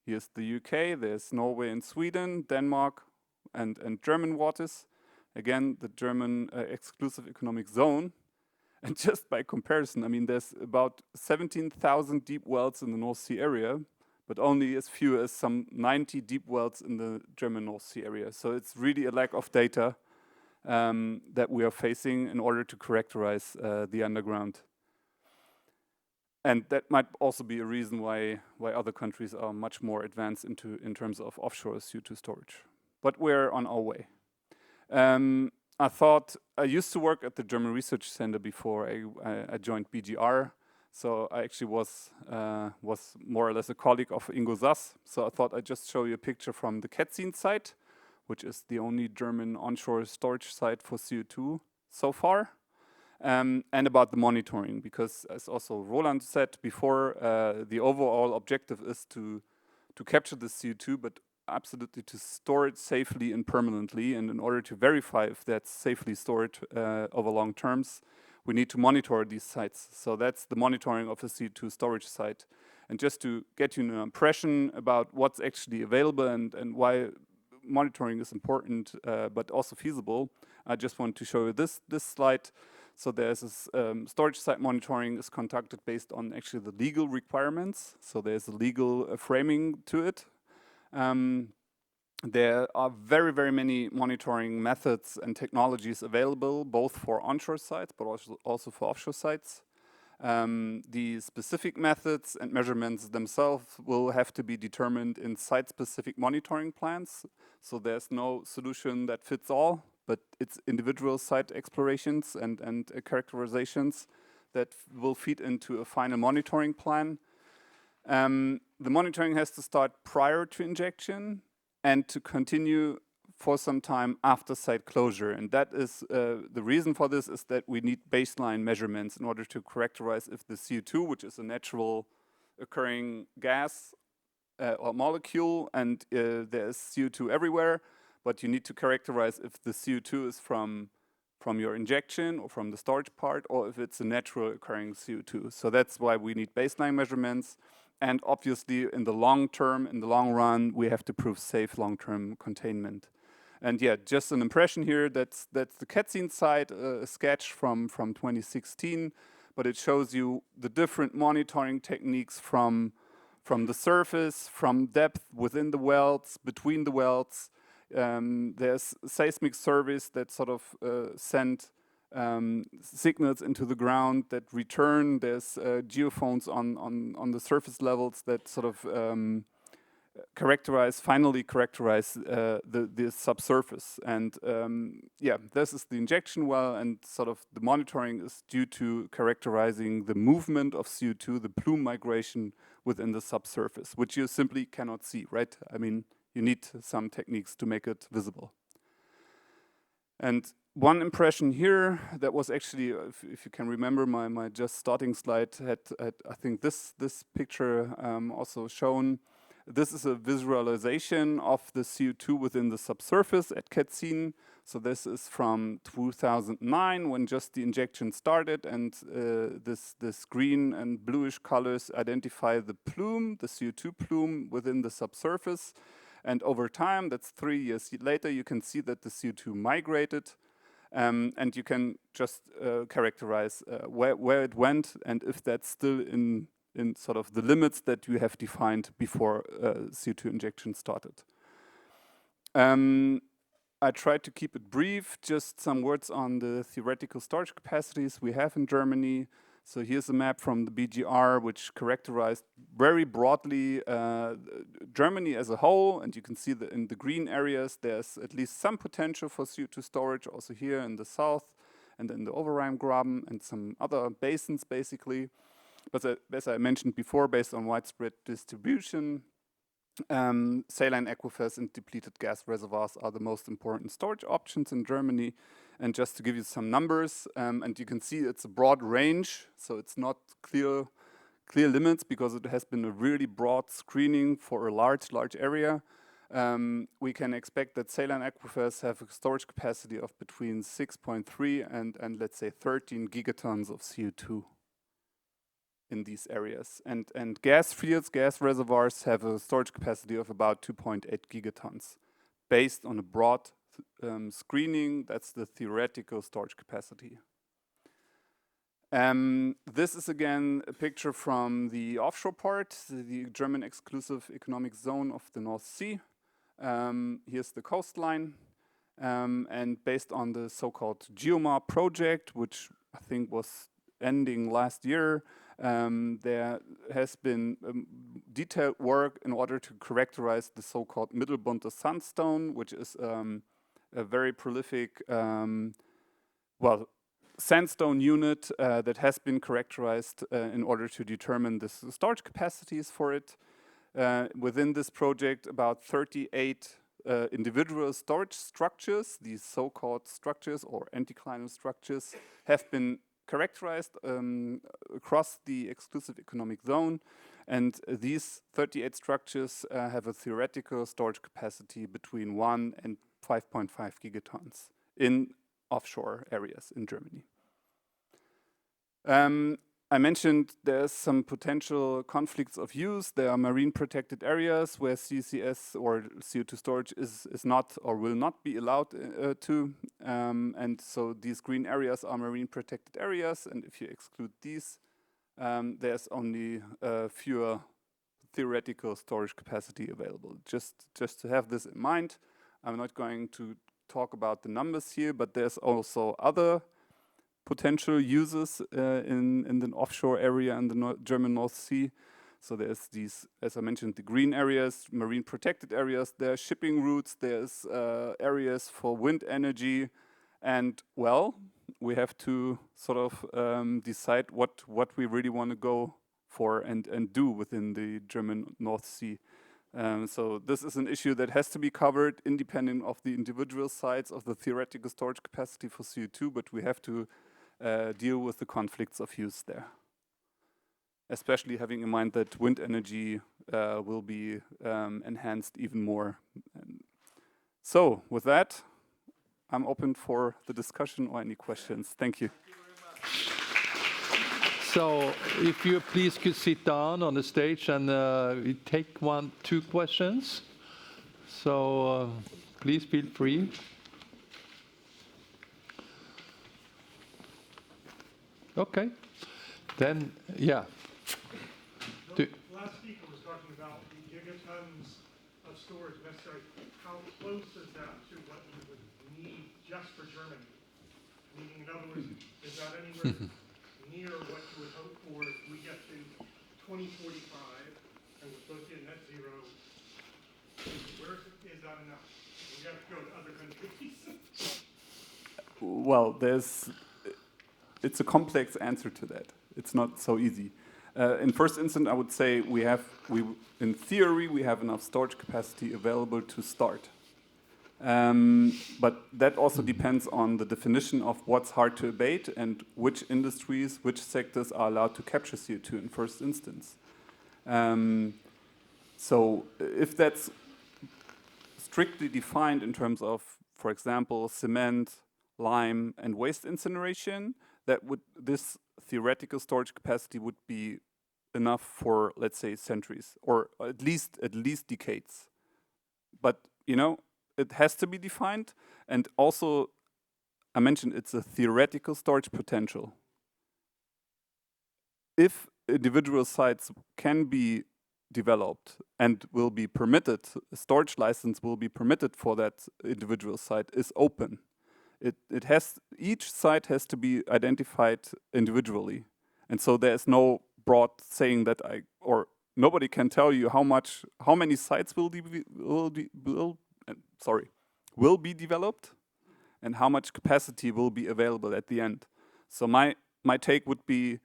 C: Here's the UK, there's Norway and Sweden, Denmark, and German waters. Again, the German exclusive economic zone. And just by comparison, I mean, there's about 17,000 deep wells in the North Sea area, but only as few as some 90 deep wells in the German North Sea area. So it's really a lack of data that we are facing in order to characterize the underground. And that might also be a reason why other countries are much more advanced in terms of offshore CO2 storage. But we're on our way. I used to work at the German Research Center before I joined BGR. So I actually was more or less a colleague of Ingo Sass. So I thought I'd just show you a picture from the Ketzin site, which is the only German onshore storage site for CO2 so far. And about the monitoring, because as also Roland said before, the overall objective is to capture the CO2, but absolutely to store it safely and permanently. And in order to verify if that's safely stored over long terms, we need to monitor these sites. So that's the monitoring of a CO2 storage site. And just to get you an impression about what's actually available and why monitoring is important, but also feasible, I just want to show you this slide. So there's this storage site monitoring is conducted based on actually the legal requirements. So there's a legal framing to it. There are very, very many monitoring methods and technologies available, both for onshore sites, but also for offshore sites. The specific methods and measurements themselves will have to be determined in site-specific monitoring plans. So there's no solution that fits all, but it's individual site explorations and characterizations that will feed into a final monitoring plan. The monitoring has to start prior to injection and to continue for some time after site closure. And that is, the reason for this is that we need baseline measurements in order to characterize if the CO2, which is a natural occurring gas or molecule, and there's CO2 everywhere, but you need to characterize if the CO2 is from your injection or from the storage part, or if it's a natural occurring CO2. So that's why we need baseline measurements. And obviously, in the long term, in the long run, we have to prove safe long-term containment. And yeah, just an impression here, that's the Ketzin site, a sketch from 2016, but it shows you the different monitoring techniques from the surface, from depth within the wells, between the wells. There's seismic surveys that sort of send signals into the ground that return. There's geophones on the surface levels that sort of finally characterize the subsurface. And yeah, this is the injection well, and sort of the monitoring is due to characterizing the movement of CO2, the plume migration within the subsurface, which you simply cannot see, right? I mean, you need some techniques to make it visible. And one impression here that was actually, if you can remember, my just starting slide had I think this picture also shown. This is a visualization of the CO2 within the subsurface at Ketzin. So this is from 2009, when just the injection started, and this green and bluish colors identify the plume, the CO2 plume within the subsurface. And over time, that's 3 years later, you can see that the CO2 migrated. And you can just characterize where it went and if that's still in sort of the limits that you have defined before CO2 injection started. I tried to keep it brief, just some words on the theoretical storage capacities we have in Germany. So here's a map from the BGR, which characterized very broadly Germany as a whole. And you can see that in the green areas, there's at least some potential for CO2 storage, also here in the south and in the Oberrheingraben and some other basins, basically. But as I mentioned before, based on widespread distribution, Saline aquifers and depleted gas reservoirs are the most important storage options in Germany. And just to give you some numbers, and you can see it's a broad range, so it's not clear limits because it has been a really broad screening for a large area. We can expect that saline aquifers have a storage capacity of between 6.3 and let's say 13 gigatons of CO2 in these areas. And gas fields, gas reservoirs have a storage capacity of about 2.8 gigatons. Based on a broad screening, that's the theoretical storage capacity. This is again a picture from the offshore part, the German exclusive economic zone of the North Sea. Here's the coastline. And based on the so-called GeoMar project, which I think was ending last year, there has been detailed work in order to characterize the so-called Mittelbunter sandstone, which is a very prolific, sandstone unit that has been characterized in order to determine the storage capacities for it. Within this project, about 38 individual storage structures, these so-called structures or anticlinal structures, have been characterized across the exclusive economic zone, and these 38 structures have a theoretical storage capacity between 1 and 5.5 gigatons in offshore areas in Germany. I mentioned there's some potential conflicts of use. There are marine protected areas where CCS or CO2 storage is not or will not be allowed to. And so these green areas are marine protected areas. And if you exclude these, there's only fewer theoretical storage capacity available. Just to have this in mind, I'm not going to talk about the numbers here, but there's also other potential uses in the offshore area in the German North Sea. So there's these, as I mentioned, the green areas, marine protected areas, there are shipping routes, there's areas for wind energy, and well, we have to sort of decide what we really want to go for and do within the German North Sea. So this is an issue that has to be covered independent of the individual sites of the theoretical storage capacity for CO2, but we have to deal with the conflicts of use there. Especially having in mind that wind energy will be enhanced even more. So with that, I'm open for the discussion or any questions. Thank you.
A: So if you please could sit down on the stage and we take 1-2 questions. So please feel free. Okay, then, yeah.
G: The last speaker was talking about the gigatons of storage necessary. How close is that to what you would need just for Germany? Meaning, in other words, is that anywhere near what you would hope for if we get to 2045 and we're supposed to get net zero? Where is that enough? We have to go to other countries.
C: Well, it's a complex answer to that. It's not so easy. In first instance, I would say in theory, we have enough storage capacity available to start. But that also depends on the definition of what's hard to abate and which industries, which sectors are allowed to capture CO2 in first instance. So if that's strictly defined in terms of, for example, cement, lime, and waste incineration, this theoretical storage capacity would be enough for, let's say, centuries or at least decades. But it has to be defined, and also I mentioned it's a theoretical storage potential. If individual sites can be developed and will be permitted, a storage license will be permitted for that individual site is open. Each site has to be identified individually, and so there's no broad saying that nobody can tell you how many sites will be developed, and how much capacity will be available at the end. So my take would be,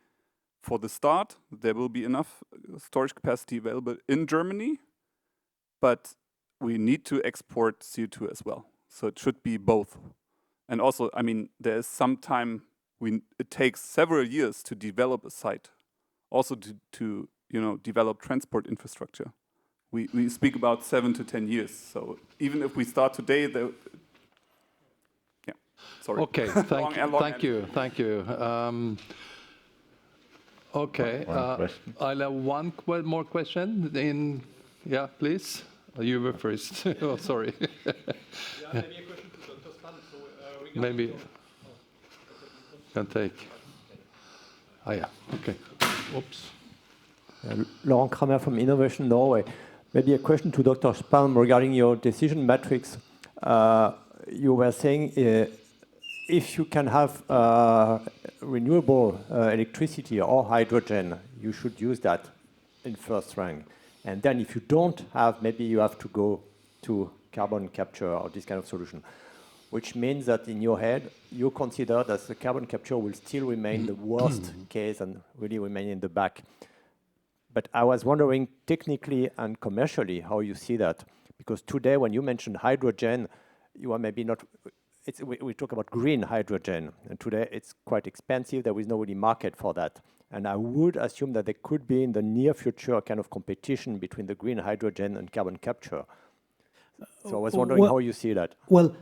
C: for the start, there will be enough storage capacity available in Germany, but we need to export CO2 as well. So it should be both. And also, I mean, there is some time, it takes several years to develop a site, also to develop transport infrastructure. We speak about 7 to 10 years. So even if we start today, yeah, sorry.
A: Okay, thank you. Okay,
B: One question.
A: I'll have one more question. Yeah, please. You were first. Oh, sorry.
D: Yeah, maybe a question to Dr. Span. So, regarding
A: Maybe can take. Ah, yeah. Okay. Oops.
H: Laurent Kramer from Innovation Norway. Maybe a question to Dr. Spalm regarding your decision matrix. You were saying if you can have renewable electricity or hydrogen, you should use that in first rank. And then if you don't have, maybe you have to go to carbon capture or this kind of solution, which means that in your head, you consider that the carbon capture will still remain the worst case and really remain in the back. But I was wondering technically and commercially how you see that. Because today when you mention hydrogen, you are maybe not, we talk about green hydrogen. And today it's quite expensive. There is no really market for that. And I would assume that there could be in the near future a kind of competition between the green hydrogen and carbon capture. So I was wondering how you see that.
F: Well,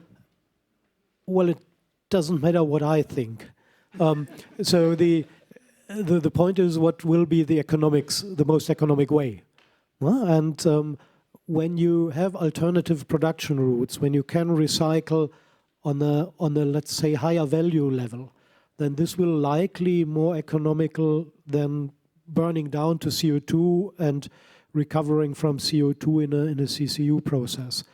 F: it doesn't matter what I think. So the point is what will be the economics, the most economic way. And when you have alternative production routes, when you can recycle on a let's say higher value level, then this will likely more economical than burning down to CO2 and recovering from CO2 in a CCU process.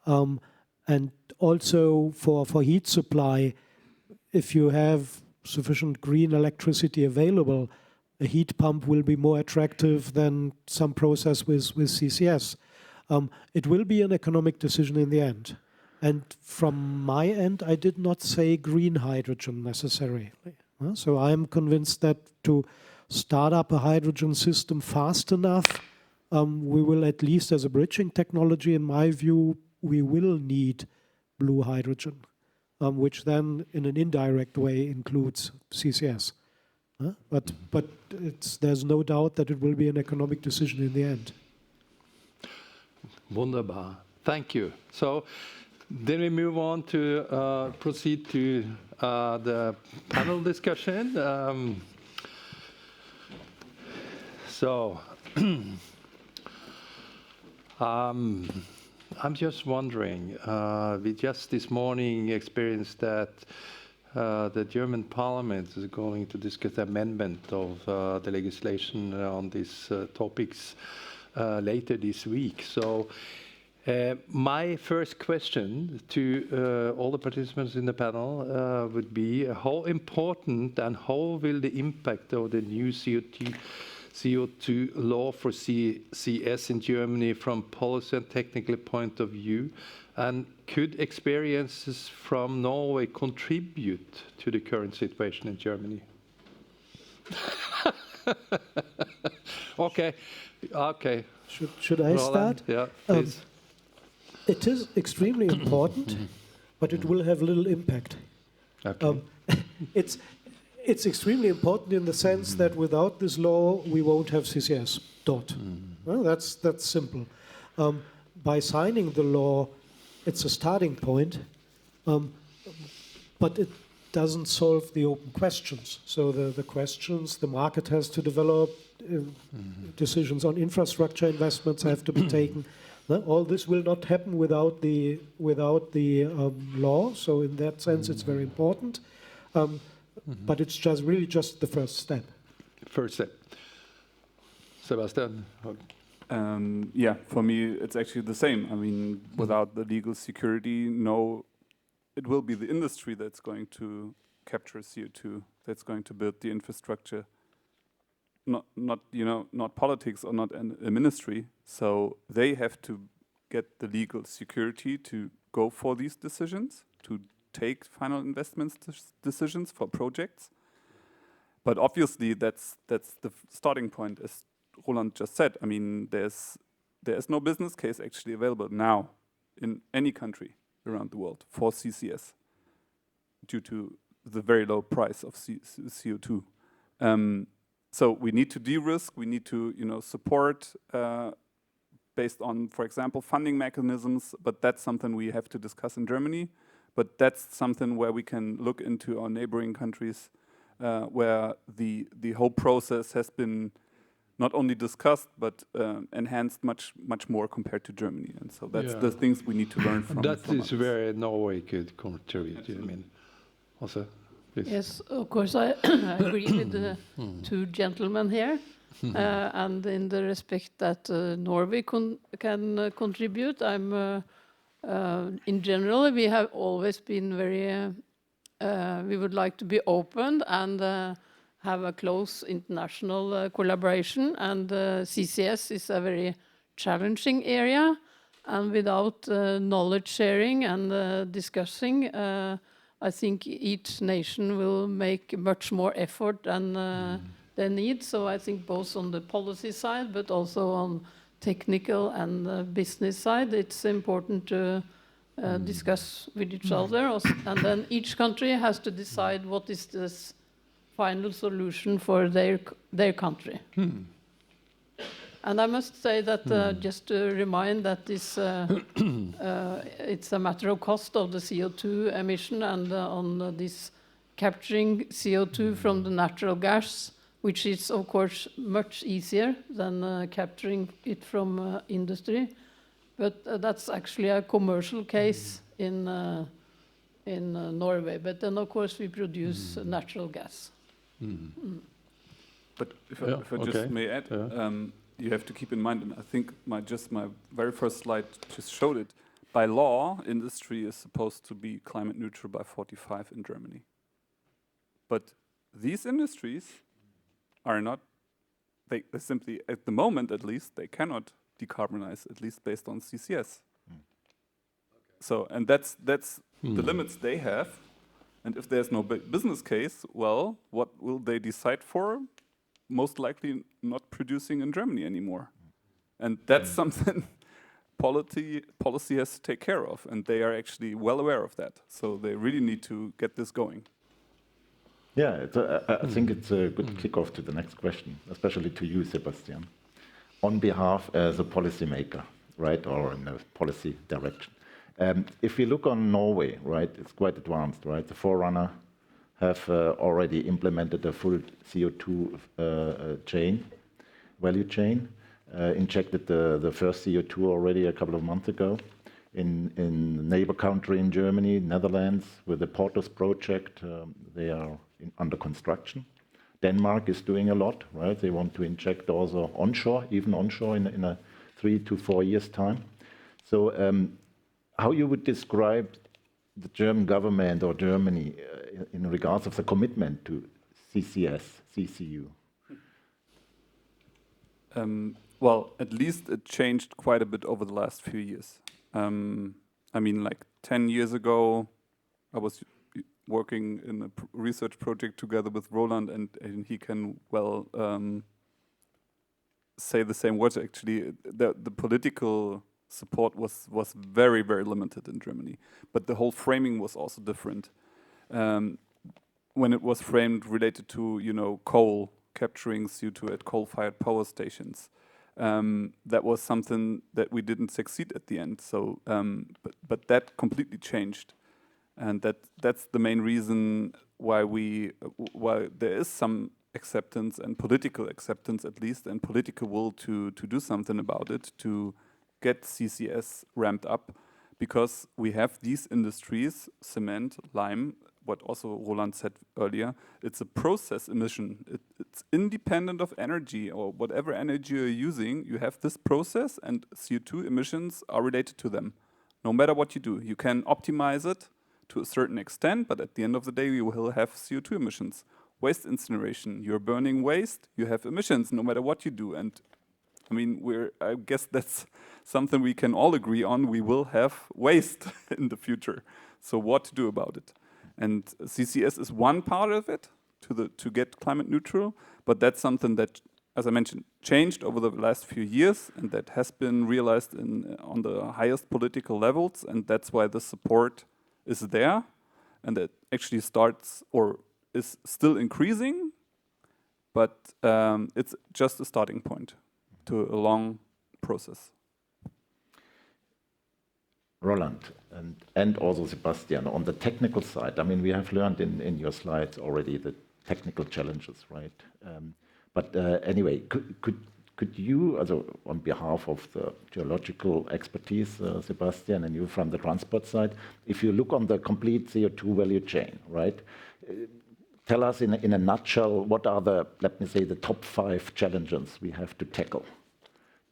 F: And also for heat supply, if you have sufficient green electricity available, a heat pump will be more attractive than some process with CCS. It will be an economic decision in the end. And from my end, I did not say green hydrogen necessarily. So I'm convinced that to start up a hydrogen system fast enough, we will at least as a bridging technology, in my view, we will need blue hydrogen, which then in an indirect way includes CCS. But there's no doubt that it will be an economic decision in the end.
A: Wunderbar. Thank you. So then we move on to proceed to the panel discussion. I'm just wondering, we just this morning experienced that the German Parliament is going to discuss the amendment of the legislation on these topics later this week. So my first question to all the participants in the panel would be how important and how will the impact of the new CO2 law for CCS in Germany from policy and technical point of view, and could experiences from Norway contribute to the current situation in Germany? Okay.
F: Should I start?
A: Yeah, please.
F: It is extremely important, but it will have little impact.
A: Okay.
F: It's extremely important in the sense that without this law, we won't have CCS. Well, that's simple. By signing the law, it's a starting point, but it doesn't solve the open questions. So the questions the market has to develop, decisions on infrastructure investments have to be taken. All this will not happen without the law. So in that sense, it's very important. But it's really just the first step.
A: First step. Sebastian?
C: Yeah, for me, it's actually the same. I mean, without the legal security, it will be the industry that's going to capture CO2, that's going to build the infrastructure, not politics or not a ministry. So they have to get the legal security to go for these decisions, to take final investment decisions for projects. But obviously, that's the starting point, as Roland just said. I mean, there's there is no business case actually available now in any country around the world for CCS due to the very low price of CO2. So we need to de-risk, we need to support based on, for example, funding mechanisms, but that's something we have to discuss in Germany. But that's something where we can look into our neighboring countries where the whole process has been not only discussed, but enhanced much more compared to Germany. And so that's the things we need to learn from.
A: That
C: from
A: is
C: others.
A: where Norway could contribute. I mean, also, please.
E: Yes, of course, I agree with the two gentlemen here. And in the respect that Norway can contribute, in general, we have always been very, we would like to be open and have a close international collaboration. And CCS is a very challenging area. And without knowledge sharing and discussing, I think each nation will make much more effort than they need. So I think both on the policy side, but also on technical and business side, it's important to discuss with each other. And then each country has to decide what is the final solution for their country. And I must say that just to remind that this, it's a matter of cost of the CO2 emission and on this capturing CO2 from the natural gas, which is of course much easier than capturing it from industry. But that's actually a commercial case in Norway. But then of course we produce natural gas.
C: But if I just may add, you have to keep in mind, and I think my very first slide just showed it. By law, industry is supposed to be climate neutral by 45 in Germany. But these industries are not, they simply, at the moment at least, they cannot decarbonize, at least based on CCS. So, and that's the limits they have. And if there's no business case, well, what will they decide for? Most likely not producing in Germany anymore. And that's something policy has to take care of. And they are actually well aware of that. So they really need to get this going.
B: Yeah, I think it's a good kickoff to the next question, especially to you, Sebastian. On behalf as a policymaker, right, or in a policy direction. If we look on Norway, right, it's quite advanced, right? The forerunner have already implemented a full CO2 value chain, injected the first CO2 already a couple of months ago. In neighbor country in Germany, Netherlands, with the Portus project, they are under construction. Denmark is doing a lot, right? They want to inject also onshore, even onshore in a 3 to 4 years time. So how you would describe the German government or Germany in regards of the commitment to CCS, CCU?
C: Well, at least it changed quite a bit over the last few years. I mean, like 10 years ago, I was working in a research project together with Roland, and he can well say the same words. Actually, the political support was very, very limited in Germany, but the whole framing was also different. When it was framed related to coal, capturing CO2 at coal-fired power stations, that was something that we didn't succeed at the end. So, but that completely changed, and that's the main reason why there is some acceptance and political acceptance at least, and political will to do something about it, to get CCS ramped up, because we have these industries, cement, lime, what also Roland said earlier, it's a process emission. It's independent of energy or whatever energy you're using. You have this process and CO2 emissions are related to them. No matter what you do, you can optimize it to a certain extent, but at the end of the day, you will have CO2 emissions. Waste incineration, you're burning waste, you have emissions no matter what you do. And I mean, I guess that's something we can all agree on. We will have waste in the future. So what to do about it? And CCS is one part of it to get climate neutral, but that's something that as I mentioned, changed over the last few years, and that has been realized on the highest political levels, and that's why the support is there, and that actually starts or is still increasing, but it's just a starting point to a long process.
B: Roland and also Sebastian, on the technical side, I mean, we have learned in your slides already the technical challenges, right? But anyway, could you, also on behalf of the geological expertise, Sebastian, and you from the transport side, if you look on the complete CO2 value chain, right? Tell us in a nutshell, what are the, let me say, the top 5 challenges we have to tackle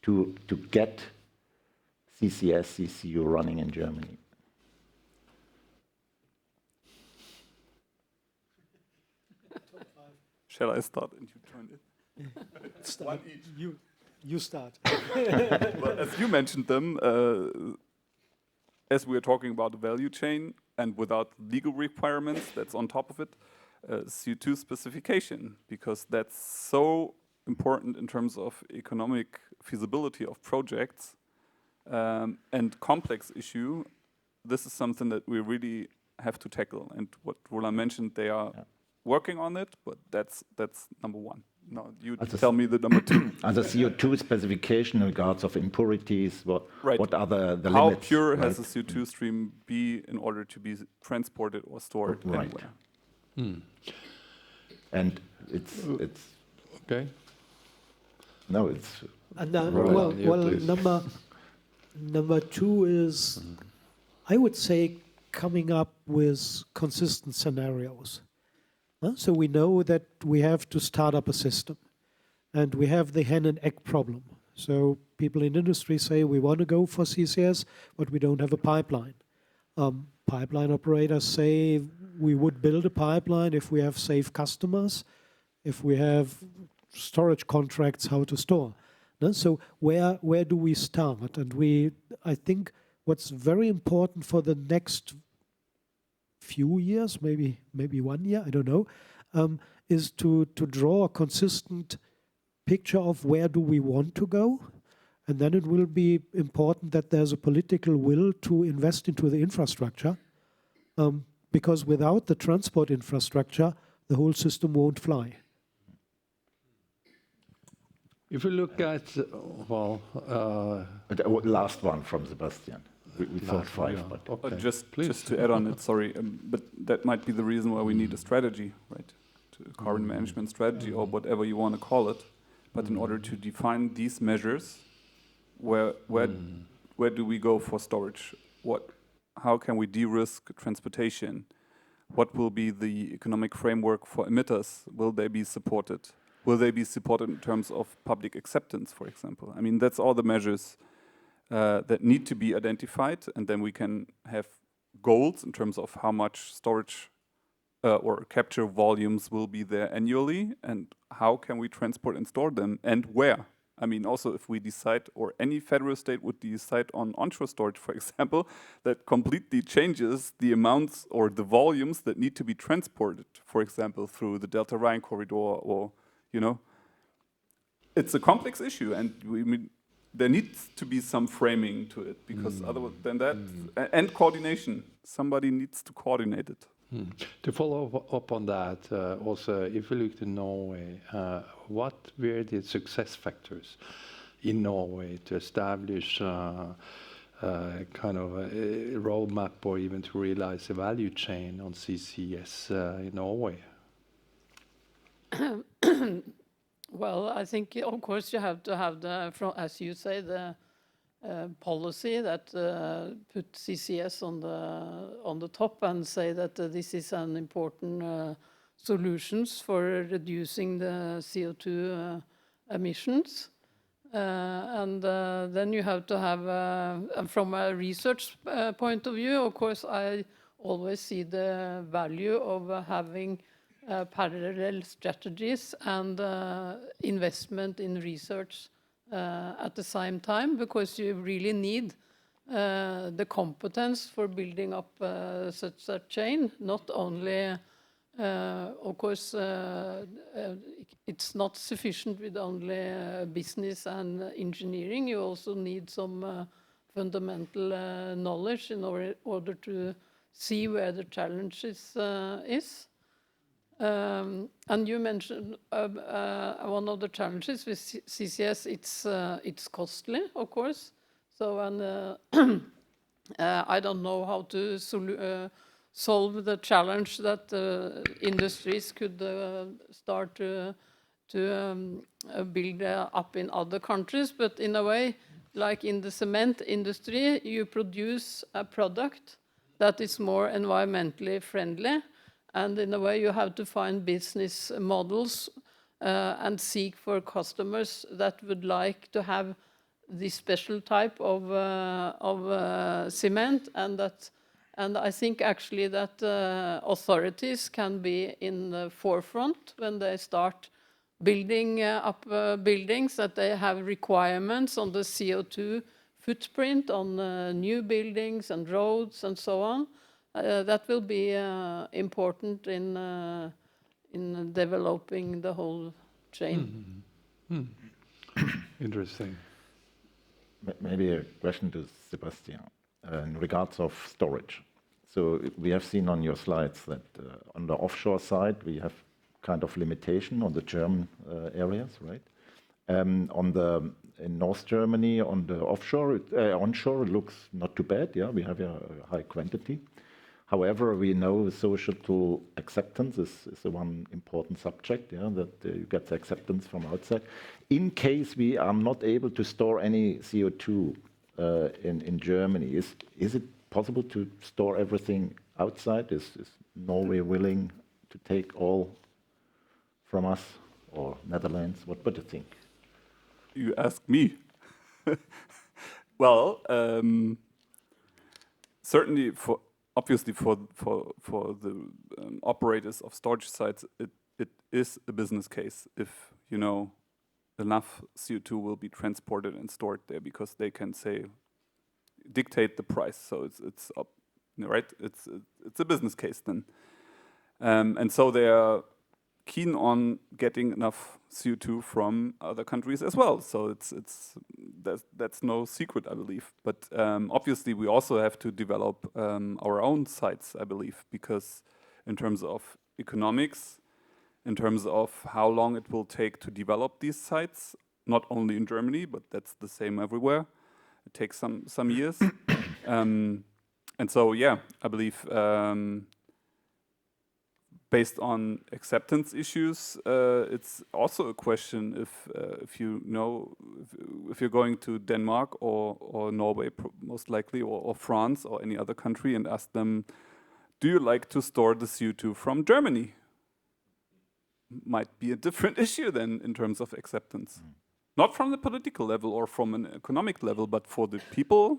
B: to get CCS, CCU running in Germany?
C: Shall I start and you join it?
F: Start. You start.
C: Well, as you mentioned them, as we are talking about the value chain and without legal requirements, that's on top of it, CO2 specification, because that's so important in terms of economic feasibility of projects and complex issue. This is something that we really have to tackle. And what Roland mentioned, they are working on it, but that's number 1. Now you tell me the number 2.
B: And the CO2 specification in regards of impurities, what are the
C: How
B: limits?
C: pure
B: right?
C: has a CO2 stream be in order to be transported or stored anywhere?
B: And it's
A: Okay.
B: no, it's
F: And
A: Roland,
F: number 2 is, I would say, coming up with consistent scenarios. So we know that we have to start up a system, and we have the hen and egg problem. So people in industry say we want to go for CCS, but we don't have a pipeline. Pipeline operators say we would build a pipeline if we have safe customers, if we have storage contracts, how to store. So where do we start? And I think what's very important for the next few years, maybe 1 year, I don't know, is to draw a consistent picture of where do we want to go. And then it will be important that there's a political will to invest into the infrastructure, because without the transport infrastructure, the whole system won't fly.
A: If we look at,
B: last one from Sebastian. We thought 5, but
A: okay.
C: Just to add on it, sorry, but that might be the reason why we need a strategy, right? A carbon management strategy or whatever you want to call it. But in order to define these measures, where do we go for storage? How can we de-risk transportation? What will be the economic framework for emitters? Will they be supported? Will they be supported in terms of public acceptance, for example? I mean, that's all the measures that need to be identified, and then we can have goals in terms of how much storage or capture volumes will be there annually, and how can we transport and store them, and where. I mean, also if we decide, or any federal state would decide on onshore storage, for example, that completely changes the amounts or the volumes that need to be transported, for example, through the Delta Rhine corridor, or, you know. It's a complex issue, and there needs to be some framing to it, because other than that, and coordination. Somebody needs to coordinate it.
A: To follow up on that, also, if we look to Norway, what were the success factors in Norway to establish kind of a roadmap or even to realize a value chain on CCS in Norway?
E: Well, I think, of course, you have to have as you say, the policy that put CCS on the top and say that this is an important solutions for reducing the CO2 emissions. And then you have to have, from a research point of view, of course, I always see the value of having parallel strategies and investment in research at the same time, because you really need the competence for building up such a chain, not only Of course, it's not sufficient with only business and engineering. You also need some fundamental knowledge in order to see where the challenges is. And you mentioned one of the challenges with CCS. It's costly, of course. So, and I don't know how to solve the challenge that industries could start to build up in other countries. But in a way, like in the cement industry, you produce a product that is more environmentally friendly. And in a way, you have to find business models and seek for customers that would like to have this special type of cement, and I think actually that authorities can be in the forefront when they start building up buildings, that they have requirements on the CO2 footprint on new buildings and roads and so on. That will be important in developing the whole chain.
A: Interesting.
B: Maybe a question to Sebastian in regards of storage. So we have seen on your slides that on the offshore side we have kind of limitation on the German areas, right? In North Germany on the offshore, onshore it looks not too bad. Yeah, we have a high quantity. However, we know societal acceptance is the one important subject, yeah, that you get the acceptance from outside. In case we are not able to store any CO2 in Germany, is it possible to store everything outside? Is Norway willing to take all from us, or Netherlands? What do you think?
C: You ask me. Well, certainly obviously for the operators of storage sites, it is a business case if, you know, enough CO2 will be transported and stored there, because they can dictate the price. So it's up, right? It's a business case then, and so they are keen on getting enough CO2 from other countries as well. So that's no secret, I believe. But obviously we also have to develop our own sites, I believe, because in terms of economics, in terms of how long it will take to develop these sites, not only in Germany, but that's the same everywhere. It takes some years. And so, yeah, I believe based on acceptance issues, it's also a question if you know, if you're going to Denmark or Norway, most likely, or France or any other country, and ask them, do you like to store the CO2 from Germany? Might be a different issue then in terms of acceptance. Not from the political level or from an economic level, but for the people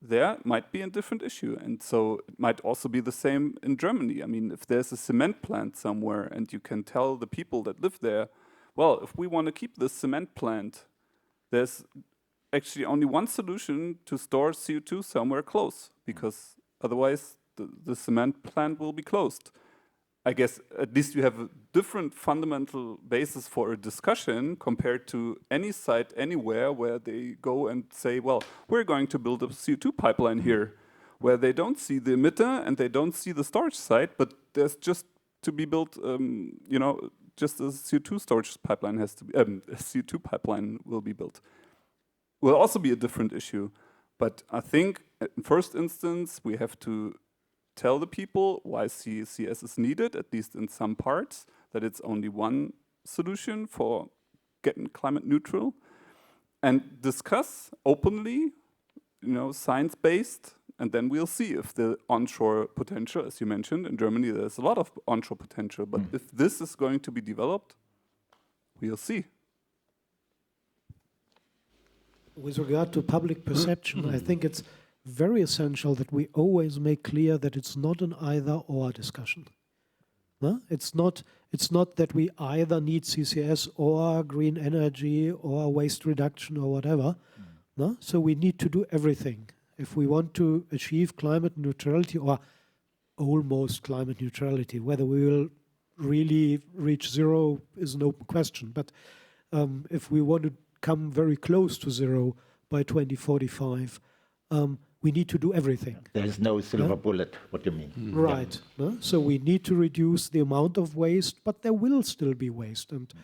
C: there might be a different issue. And so it might also be the same in Germany. I mean, if there's a cement plant somewhere and you can tell the people that live there, well, if we want to keep this cement plant, there's actually only one solution to store CO2 somewhere close, because otherwise the cement plant will be closed. I guess at least you have a different fundamental basis for a discussion compared to any site anywhere where they go and say, well, we're going to build a CO2 pipeline here, where they don't see the emitter and they don't see the storage site, but there's just to be built, you know, just a CO2 storage pipeline has to be, a CO2 pipeline will be built. Will also be a different issue. But I think in first instance, we have to tell the people why CCS is needed, at least in some parts, that it's only one solution for getting climate neutral, and discuss openly, you know, science-based, and then we'll see if the onshore potential, as you mentioned, in Germany there's a lot of onshore potential, but if this is going to be developed, we'll see.
F: With regard to public perception, I think it's very essential that we always make clear that it's not an either-or discussion. No? It's not that we either need CCS or green energy or waste reduction or whatever. No? So we need to do everything. If we want to achieve climate neutrality or almost climate neutrality. Whether we will really reach zero is an open question. But if we want to come very close to zero by 2045, we need to do everything.
B: There is no silver bullet, what you mean.
F: Right. So we need to reduce the amount of waste, but there will still be waste. And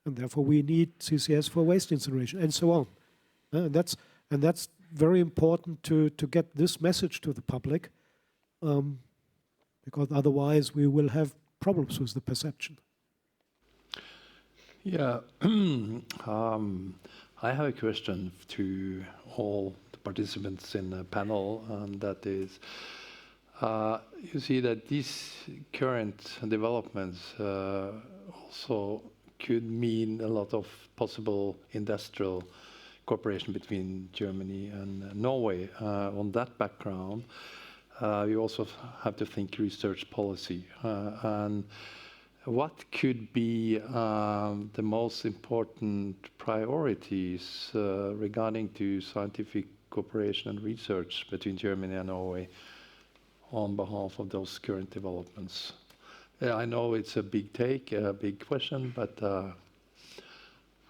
F: therefore we need CCS for waste incineration and so on. And that's very important to get this message to the public, because otherwise we will have problems with the perception.
A: Yeah, I have a question to all the participants in the panel, and that is, you see that these current developments also could mean a lot of possible industrial cooperation between Germany and Norway. On that background, you also have to think research policy. And what could be the most important priorities regarding to scientific cooperation and research between Germany and Norway on behalf of those current developments? I know it's a big take, a big question, but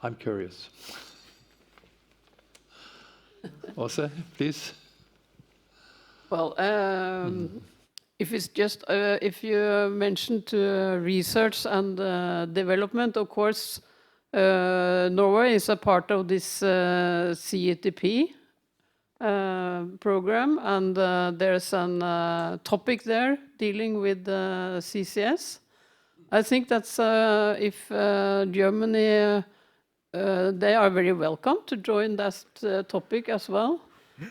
A: I'm curious. Åse, please.
E: Well, if it's just if you mentioned research and development, of course, Norway is a part of this CETP program, and there's a topic there dealing with CCS. I think that's if Germany, they are very welcome to join that topic as well.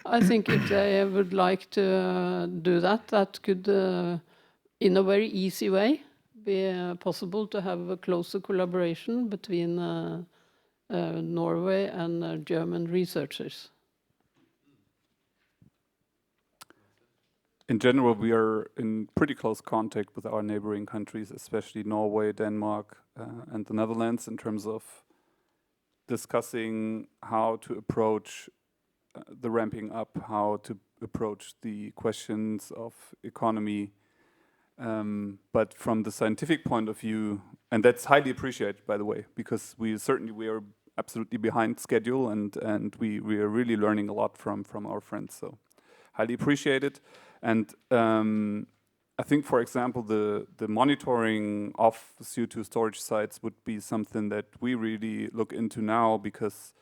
E: I think if they would like to do that, that could, in a very easy way, be possible to have a closer collaboration between Norway and German researchers.
C: In general, we are in pretty close contact with our neighboring countries, especially Norway, Denmark, and the Netherlands, in terms of discussing how to approach the ramping up, how to approach the questions of economy. But from the scientific point of view, and that's highly appreciated, by the way, because we are absolutely behind schedule, and we are really learning a lot from our friends. So highly appreciated. And I think, for example, the monitoring of CO2 storage sites would be something that we really look into now, because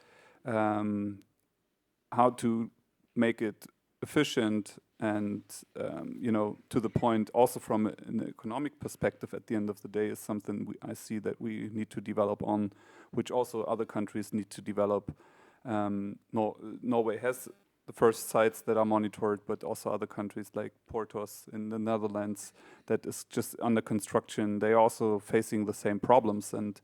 C: how to make it efficient and to the point, also from an economic perspective at the end of the day, is something I see that we need to develop on, which also other countries need to develop. Norway has the first sites that are monitored, but also other countries like Portos in the Netherlands that is just under construction. They are also facing the same problems, and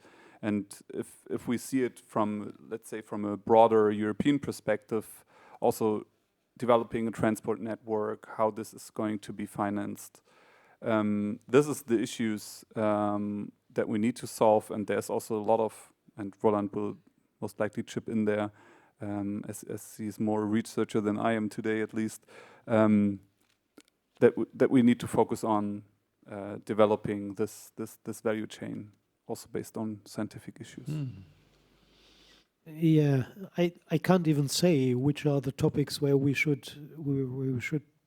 C: if we see it from, let's say, from a broader European perspective, also developing a transport network, how this is going to be financed. This is the issues that we need to solve, and there's also a lot of, and Roland will most likely chip in there, as he's more a researcher than I am today, at least, that we need to focus on developing this value chain, also based on scientific issues.
F: Yeah, I can't even say which are the topics where we should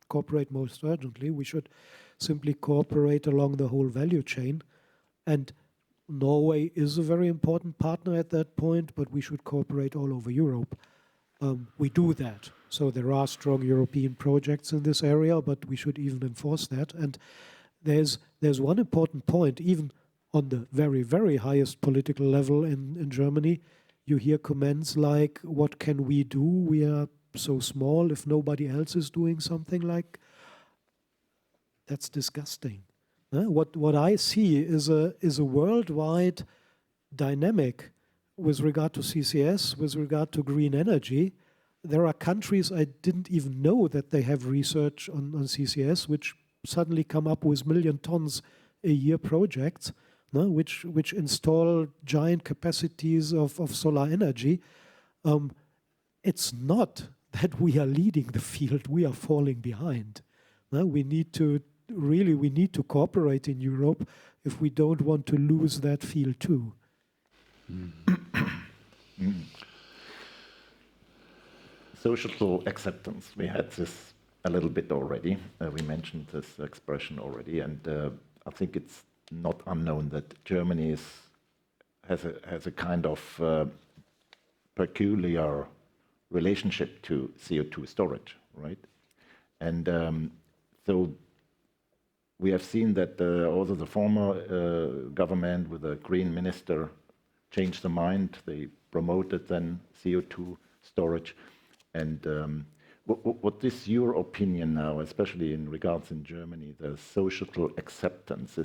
F: cooperate most urgently. We should simply cooperate along the whole value chain, and Norway is a very important partner at that point, but we should cooperate all over Europe. We do that. So there are strong European projects in this area, but we should even enforce that. And there's one important point, even on the very, very highest political level in Germany. You hear comments like, what can we do? We are so small if nobody else is doing something. Like, that's disgusting. What I see is a worldwide dynamic with regard to CCS, with regard to green energy. There are countries I didn't even know that they have research on CCS, which suddenly come up with million tons a year projects, which install giant capacities of solar energy. It's not that we are leading the field, we are falling behind. We need to really we need to cooperate in Europe if we don't want to lose that field too.
B: Social acceptance, we had this a little bit already. We mentioned this expression already, and I think it's not unknown that Germany has a kind of peculiar relationship to CO2 storage, right? And so we have seen that also the former government with a green minister changed their mind. They promoted then CO2 storage. And what is your opinion now, especially in regards in Germany, the social acceptance?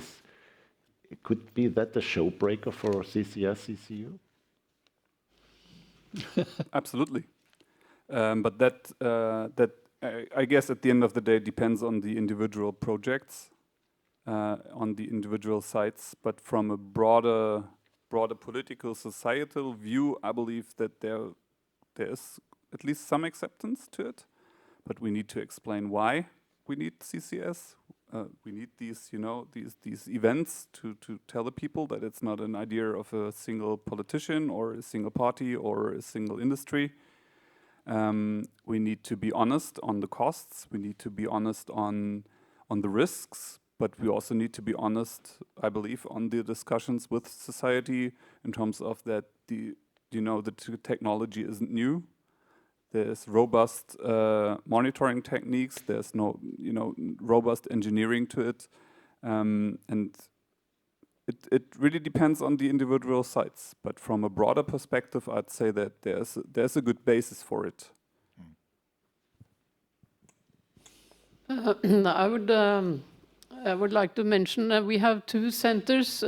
B: Could be that a showbreaker for CCS, CCU?
C: Absolutely. But that I guess at the end of the day depends on the individual projects, on the individual sites. But from a broader political, societal view, I believe that there is at least some acceptance to it. But we need to explain why we need CCS. We need these, these events to tell the people that it's not an idea of a single politician or a single party or a single industry. We need to be honest on the costs. We need to be honest on the risks. But we also need to be honest, I believe, on the discussions with society in terms of that the technology isn't new. There's robust monitoring techniques. There's no, robust engineering to it, and it really depends on the individual sites. But from a broader perspective, I'd say that there's a good basis for it.
E: I would like to mention that we have two centers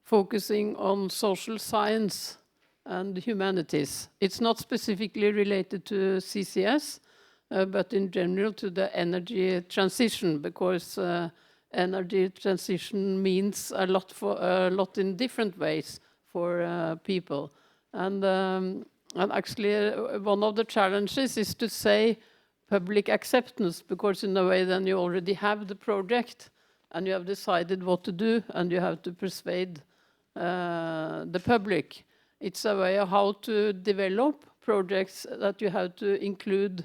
E: focusing on social science and humanities. It's not specifically related to CCS, but in general to the energy transition, because energy transition means a lot in different ways for people. And actually, one of the challenges is to say public acceptance, because in a way then you already have the project and you have decided what to do and you have to persuade the public. It's a way of how to develop projects that you have to include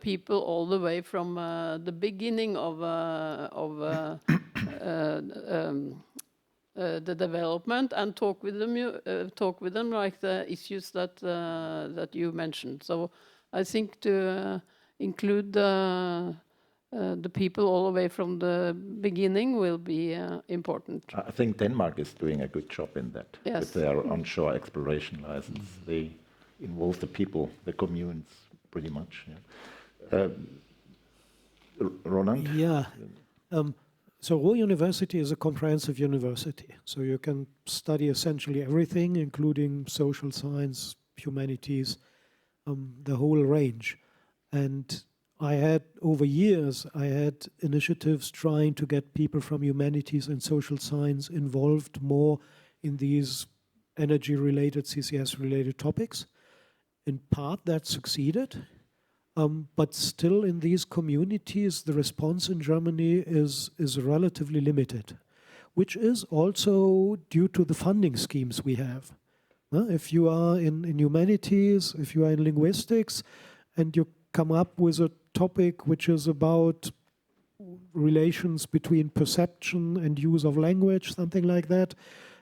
E: people all the way from the beginning of the development, and talk with them like the issues that you mentioned. So I think to include the people all the way from the beginning will be important.
B: I think Denmark is doing a good job in that.
E: Yes.
B: With their onshore exploration license. They involve the people, the communes, pretty much. Yeah. Roland?
F: Yeah. So Ruhr University is a comprehensive university. So you can study essentially everything, including social science, humanities, the whole range. And over years, I had initiatives trying to get people from humanities and social science involved more in these energy-related, CCS-related topics. In part, that succeeded. But still in these communities, the response in Germany is relatively limited, which is also due to the funding schemes we have. If you are in humanities, if you are in linguistics, and you come up with a topic which is about relations between perception and use of language, something like that,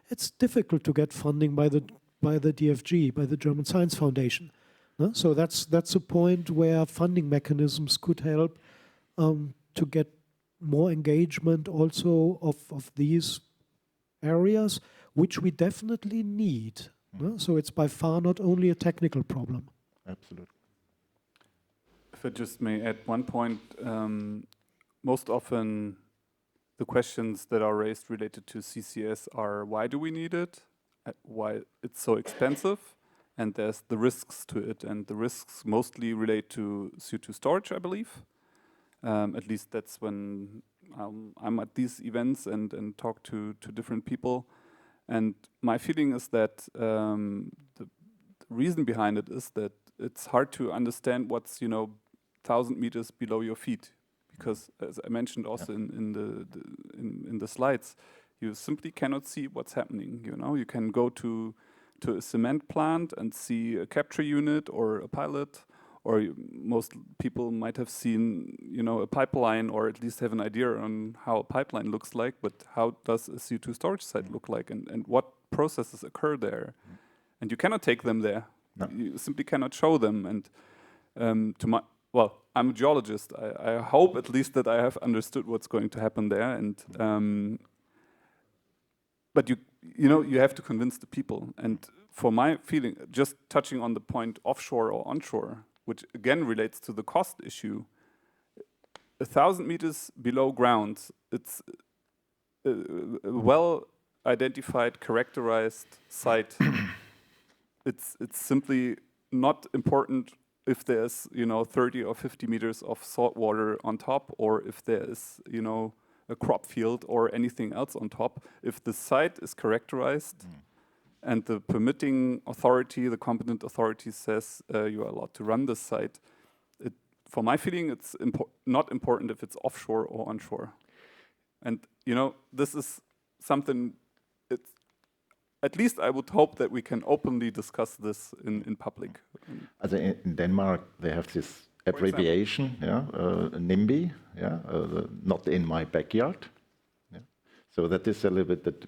F: it's difficult to get funding by the DFG, by the German Science Foundation. So that's a point where funding mechanisms could help to get more engagement also of these areas, which we definitely need. So it's by far not only a technical problem.
B: Absolutely.
C: If I just may add one point, most often the questions that are raised related to CCS are why do we need it, why it's so expensive, and there's the risks to it, and the risks mostly relate to CO2 storage, I believe. At least that's when I'm at these events and talk to different people. And my feeling is that the reason behind it is that it's hard to understand what's 1,000 meters below your feet, because, as I mentioned also in the slides, you simply cannot see what's happening. You know, you can go to a cement plant and see a capture unit or a pilot, or most people might have seen, you know, a pipeline, or at least have an idea on how a pipeline looks like. But how does a CO2 storage site look like, and what processes occur there? And you cannot take them there.
B: No.
C: You simply cannot show them. And well, I'm a geologist. I hope at least that I have understood what's going to happen there. And but you know, you have to convince the people. And for my feeling, just touching on the point offshore or onshore, which again relates to the cost issue, 1,000 meters below ground, it's a well-identified, characterized site. It's simply not important if there's, you know, 30 or 50 meters of salt water on top, or if there is, you know, a crop field or anything else on top. If the site is characterized and the permitting authority, the competent authority says you are allowed to run this site, for my feeling, it's not important if it's offshore or onshore. And, you know, this is something, at least I would hope that we can openly discuss this in public.
B: Also in Denmark, they have this abbreviation, NIMBY, not in my backyard. Yeah. So that is a little bit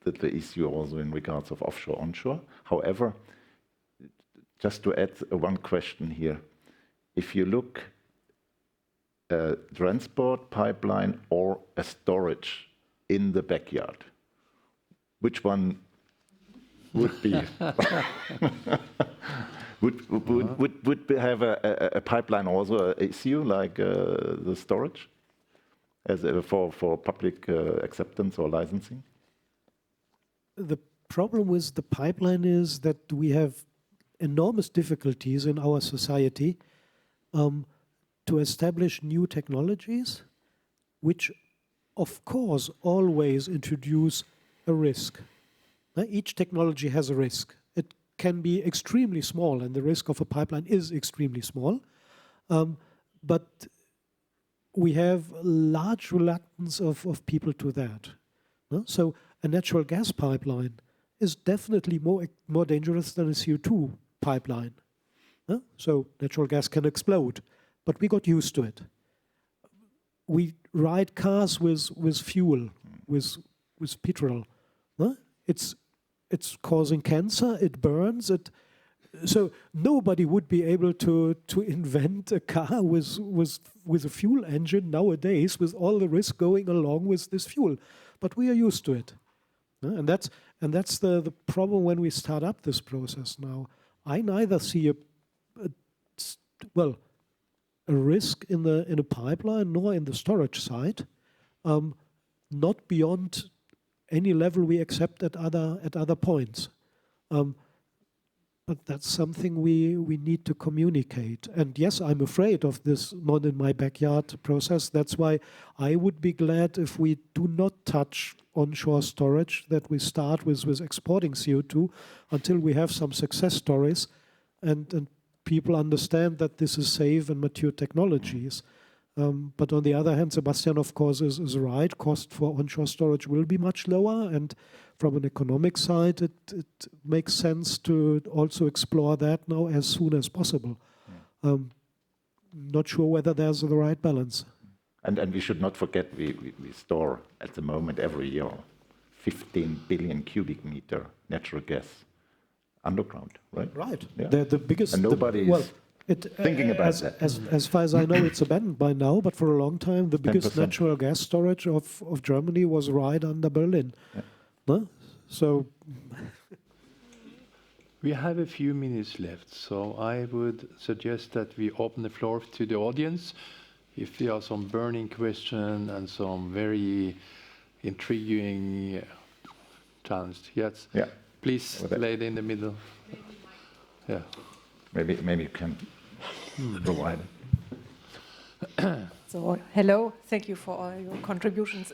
B: the issue also in regards of offshore, onshore. However, just to add one question here, if you look a transport pipeline or a storage in the backyard, which one would be would have a pipeline also an issue like the storage as for public acceptance or licensing?
F: The problem with the pipeline is that we have enormous difficulties in our society to establish new technologies, which of course always introduce a risk. Each technology has a risk. It can be extremely small, and the risk of a pipeline is extremely small. But we have large reluctance of people to that. So a natural gas pipeline is definitely more dangerous than a CO2 pipeline. So natural gas can explode, but we got used to it. We ride cars with fuel, with petrol. It's causing cancer, it burns, so nobody would be able to invent a car with a fuel engine nowadays, with all the risk going along with this fuel. But we are used to it. And that's the problem when we start up this process now. I neither see a risk in a pipeline nor in the storage site, not beyond any level we accept at other points. But that's something we need to communicate. And yes, I'm afraid of this not in my backyard process. That's why I would be glad if we do not touch onshore storage, that we start with exporting CO2 until we have some success stories and people understand that this is safe and mature technologies. But on the other hand, Sebastian, of course, is right. Cost for onshore storage will be much lower. And from an economic side, it makes sense to also explore that now as soon as possible. Not sure whether there's the right balance.
B: And we should not forget we store at the moment every year 15 billion cubic meter natural gas underground, right?
F: Right.
B: Yeah.
F: The biggest...
B: And nobody is thinking about that.
F: As far as I know, it's abandoned by now, but for a long time, the biggest
B: 10%.
F: natural gas storage of Germany was right under Berlin.
B: Yeah.
F: No? So...
A: We have a few minutes left, so I would suggest that we open the floor to the audience. If there are some burning questions and some very intriguing challenges. Yes.
B: Yeah.
A: Please, lady in the middle. Yeah.
B: Maybe you can provide.
I: So, hello, thank you for all your contributions.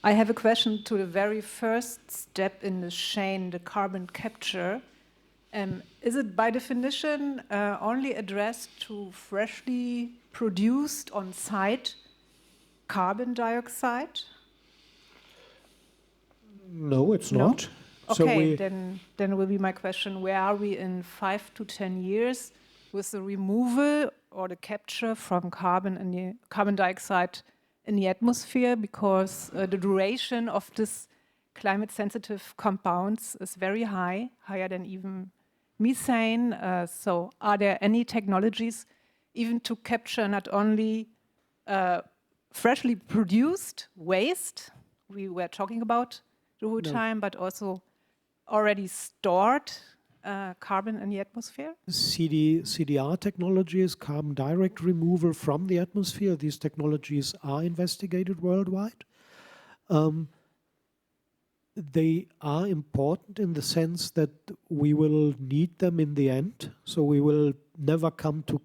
I: I have a question to the very first step in the chain, the carbon capture. Is it by definition only addressed to freshly produced on-site carbon dioxide?
F: No, it's
I: No?
F: not.
I: Okay, then will be my question, where are we in 5 to 10 years with the removal or the capture from carbon dioxide in the atmosphere, because the duration of this climate sensitive compounds is very high, higher than even methane. So are there any technologies even to capture not only freshly produced waste we were talking about the whole time, but also already stored carbon in the atmosphere?
F: CDR technologies, carbon direct removal from the atmosphere, these technologies are investigated worldwide. They are important in the sense that we will need them in the end. So we will never come to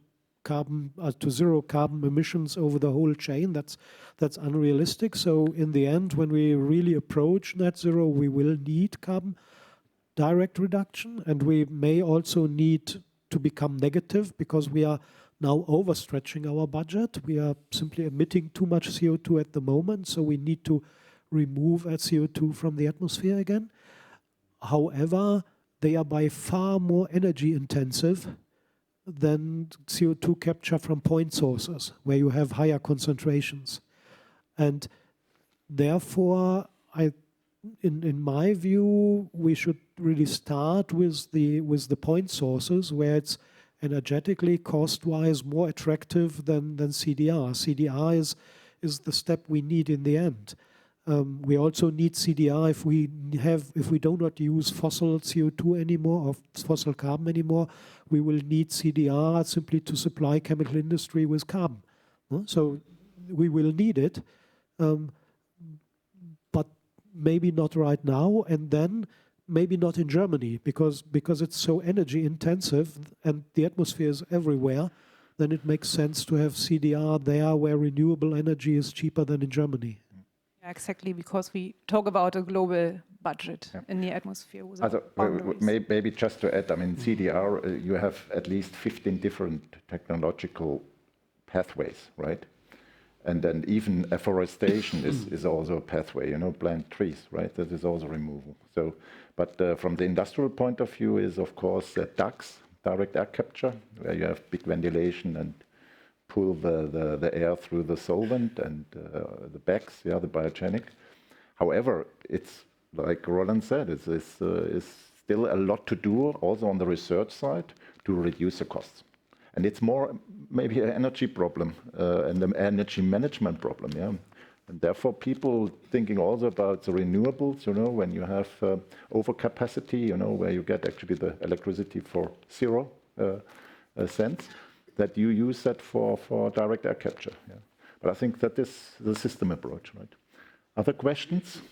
F: zero carbon emissions over the whole chain. That's unrealistic. So in the end, when we really approach net zero, we will need carbon direct reduction, and we may also need to become negative because we are now overstretching our budget. We are simply emitting too much CO2 at the moment, so we need to remove that CO2 from the atmosphere again. However, they are by far more energy intensive than CO2 capture from point sources, where you have higher concentrations. And therefore, in my view, we should really start with the point sources, where it's energetically, cost-wise, more attractive than CDR. CDR is the step we need in the end. We also need CDR if we do not use fossil CO2 anymore or fossil carbon anymore. We will need CDR simply to supply chemical industry with carbon. So we will need it, but maybe not right now, and then maybe not in Germany because it's so energy intensive and the atmosphere is everywhere. Then it makes sense to have CDR there where renewable energy is cheaper than in Germany.
I: Exactly, because we talk about a global budget in the atmosphere.
B: Maybe just to add, I mean, CDR, you have at least 15 different technological pathways, right? And then even afforestation is also a pathway, plant trees, right? That is also removal. So, but from the industrial point of view is, of course, DACs, direct air capture, where you have big ventilation and pull the air through the solvent and the bags, the biogenic. However, it's like Roland said, it's still a lot to do also on the research side to reduce the costs. And it's more maybe an energy problem and an energy management problem, yeah. And therefore, people thinking also about the renewables, when you have overcapacity, where you get actually the electricity for 0 cents, that you use that for direct air capture. Yeah. But I think that is the system approach, right? Other questions?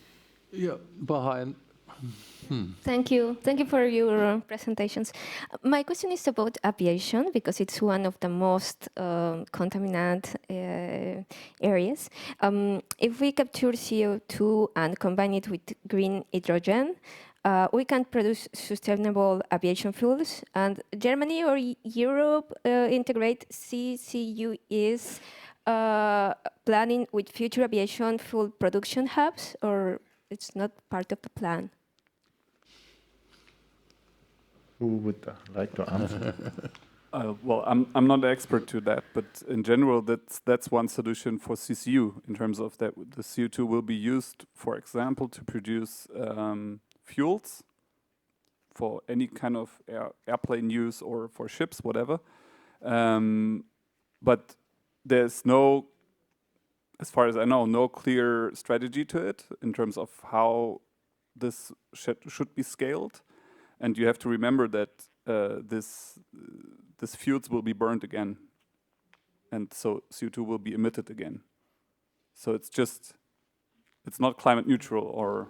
A: Yeah, behind.
J: Thank you. Thank you for your presentations. My question is about aviation, because it's one of the most contaminant areas. If we capture CO2 and combine it with green hydrogen, we can produce sustainable aviation fuels. And Germany or Europe integrate CCUS planning with future aviation fuel production hubs, or it's not part of the plan?
B: Who would like to answer?
C: Well, I'm not an expert to that, but in general, that's one solution for CCU in terms of that the CO2 will be used, for example, to produce fuels for any kind of airplane use or for ships, whatever. But there's no, as far as I know, no clear strategy to it in terms of how this should be scaled. And you have to remember that this fuels will be burned again, and so CO2 will be emitted again. So it's not climate neutral, or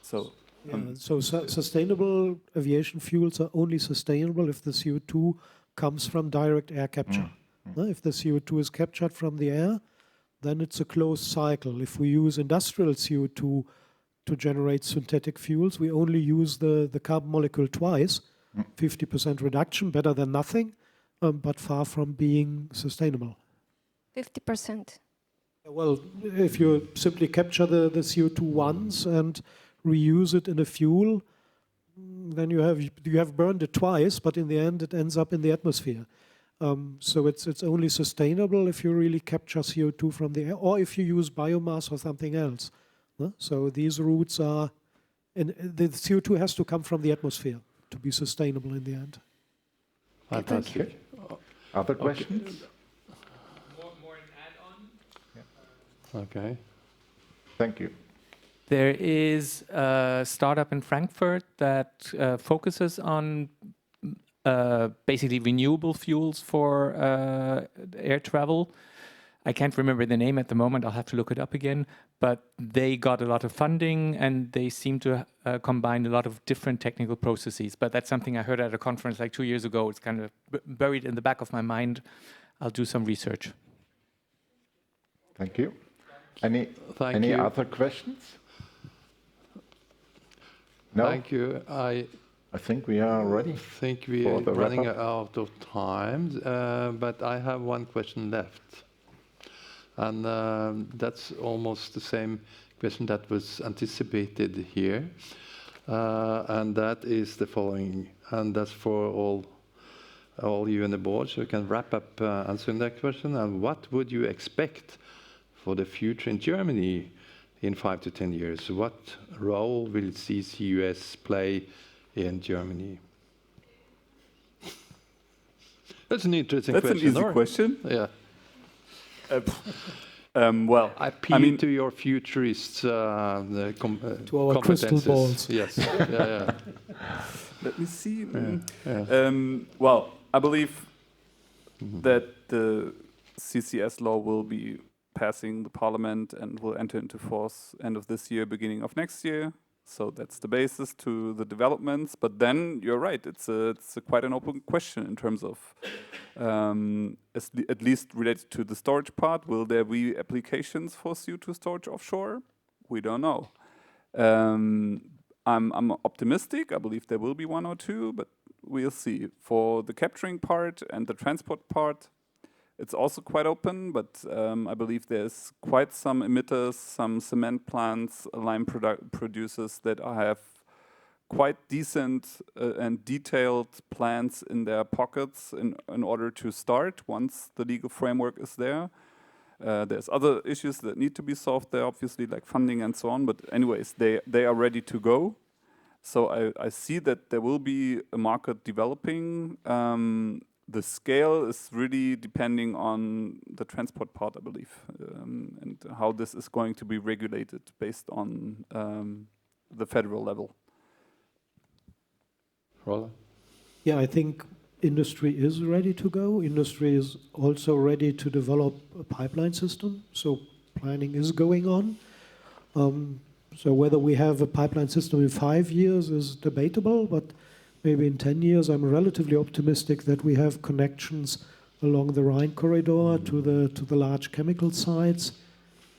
C: so.
F: So sustainable aviation fuels are only sustainable if the CO2 comes from direct air capture. If the CO2 is captured from the air, then it's a closed cycle. If we use industrial CO2 to generate synthetic fuels, we only use the carbon molecule twice, 50% reduction, better than nothing, but far from being sustainable.
J: 50%.
F: Well, if you simply capture the CO2 once and reuse it in a fuel, then you have burned it twice, but in the end it ends up in the atmosphere. So it's only sustainable if you really capture CO2 from the air, or if you use biomass or something else. So these routes are, and the CO2 has to come from the atmosphere to be sustainable in the end.
A: Fantastic.
B: Other questions?
D: More an add-on.
A: Okay.
B: Thank you.
K: There is a startup in Frankfurt that focuses on basically renewable fuels for air travel. I can't remember the name at the moment, I'll have to look it up again, but they got a lot of funding and they seem to combine a lot of different technical processes. But that's something I heard at a conference like 2 years ago. It's kind of buried in the back of my mind. I'll do some research.
B: Thank you. Any other questions? No?
A: Thank you.
B: I think we are ready.
A: I think we are
B: the
A: running
B: wrap-up.
A: out of time, but I have one question left. And that's almost the same question that was anticipated here. And that is the following, and that's for all you on the board, so you can wrap up answering that question. And what would you expect for the future in Germany in 5 to 10 years? What role will CCUS play in Germany? That's an interesting question.
C: That's an easy question.
A: Yeah.
C: Well,
A: I appeal to your futurists,
F: to our crystal
A: competences.
F: balls.
A: Yes. Yeah.
C: let me see.
A: Yeah.
C: Well, I believe that the CCS law will be passing the parliament and will enter into force end of this year, beginning of next year. So that's the basis to the developments. But then you're right, it's quite an open question in terms of, at least related to the storage part. Will there be applications for CO2 storage offshore? We don't know. I'm optimistic. I believe there will be one or two, but we'll see. For the capturing part and the transport part, it's also quite open, but I believe there's quite some emitters, some cement plants, lime producers that have quite decent and detailed plans in their pockets in order to start once the legal framework is there. There's other issues that need to be solved there, obviously, like funding and so on. But anyways, they are ready to go. So I see that there will be a market developing. The scale is really depending on the transport part, I believe, and how this is going to be regulated based on the federal level.
A: Roland?
F: Yeah, I think industry is ready to go. Industry is also ready to develop a pipeline system. So planning is going on. So whether we have a pipeline system in 5 years is debatable, but maybe in 10 years, I'm relatively optimistic that we have connections along the Rhine corridor to the large chemical sites.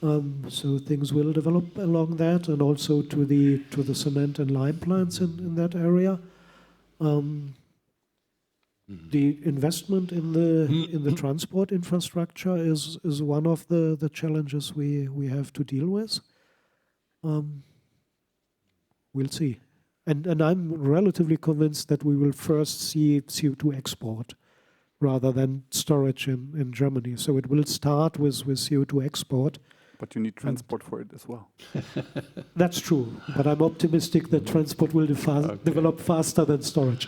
F: So things will develop along that, and also to the cement and lime plants in that area. The investment in the transport infrastructure is one of the challenges we have to deal with. We'll see. And I'm relatively convinced that we will first see CO2 export rather than storage in Germany. So it will start with CO2 export.
C: But you need transport for it as well.
F: That's true. But I'm optimistic that transport will develop faster than storage.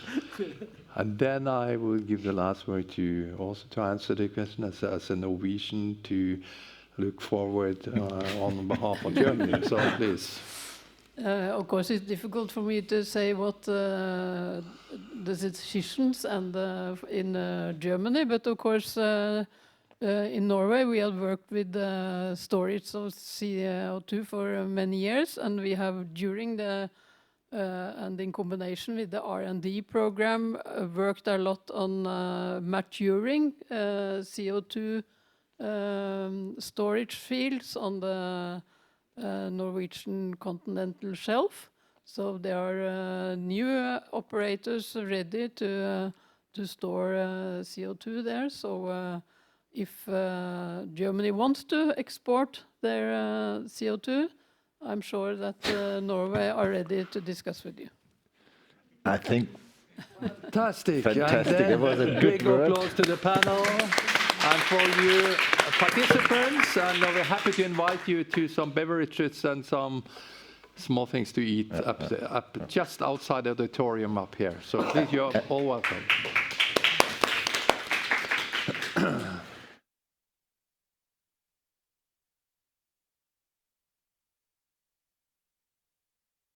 A: And then I will give the last word to also to answer the question as a Norwegian to look forward on behalf of Germany. So please.
E: Of course, it's difficult for me to say what the decisions and in Germany, but of course in Norway we have worked with storage of CO2 for many years, and we have during the and in combination with the R&D program worked a lot on maturing CO2 storage fields on the Norwegian continental shelf. So there are new operators ready to store CO2 there. So if Germany wants to export their CO2, I'm sure that Norway are ready to discuss with you.
B: I think
A: Fantastic.
B: Fantastic.
A: And
B: It was a good
A: big
B: work.
A: applause to the panel and for you participants. And we're happy to invite you to some beverages and some small things to eat up just outside the auditorium up here. So please, you're all welcome.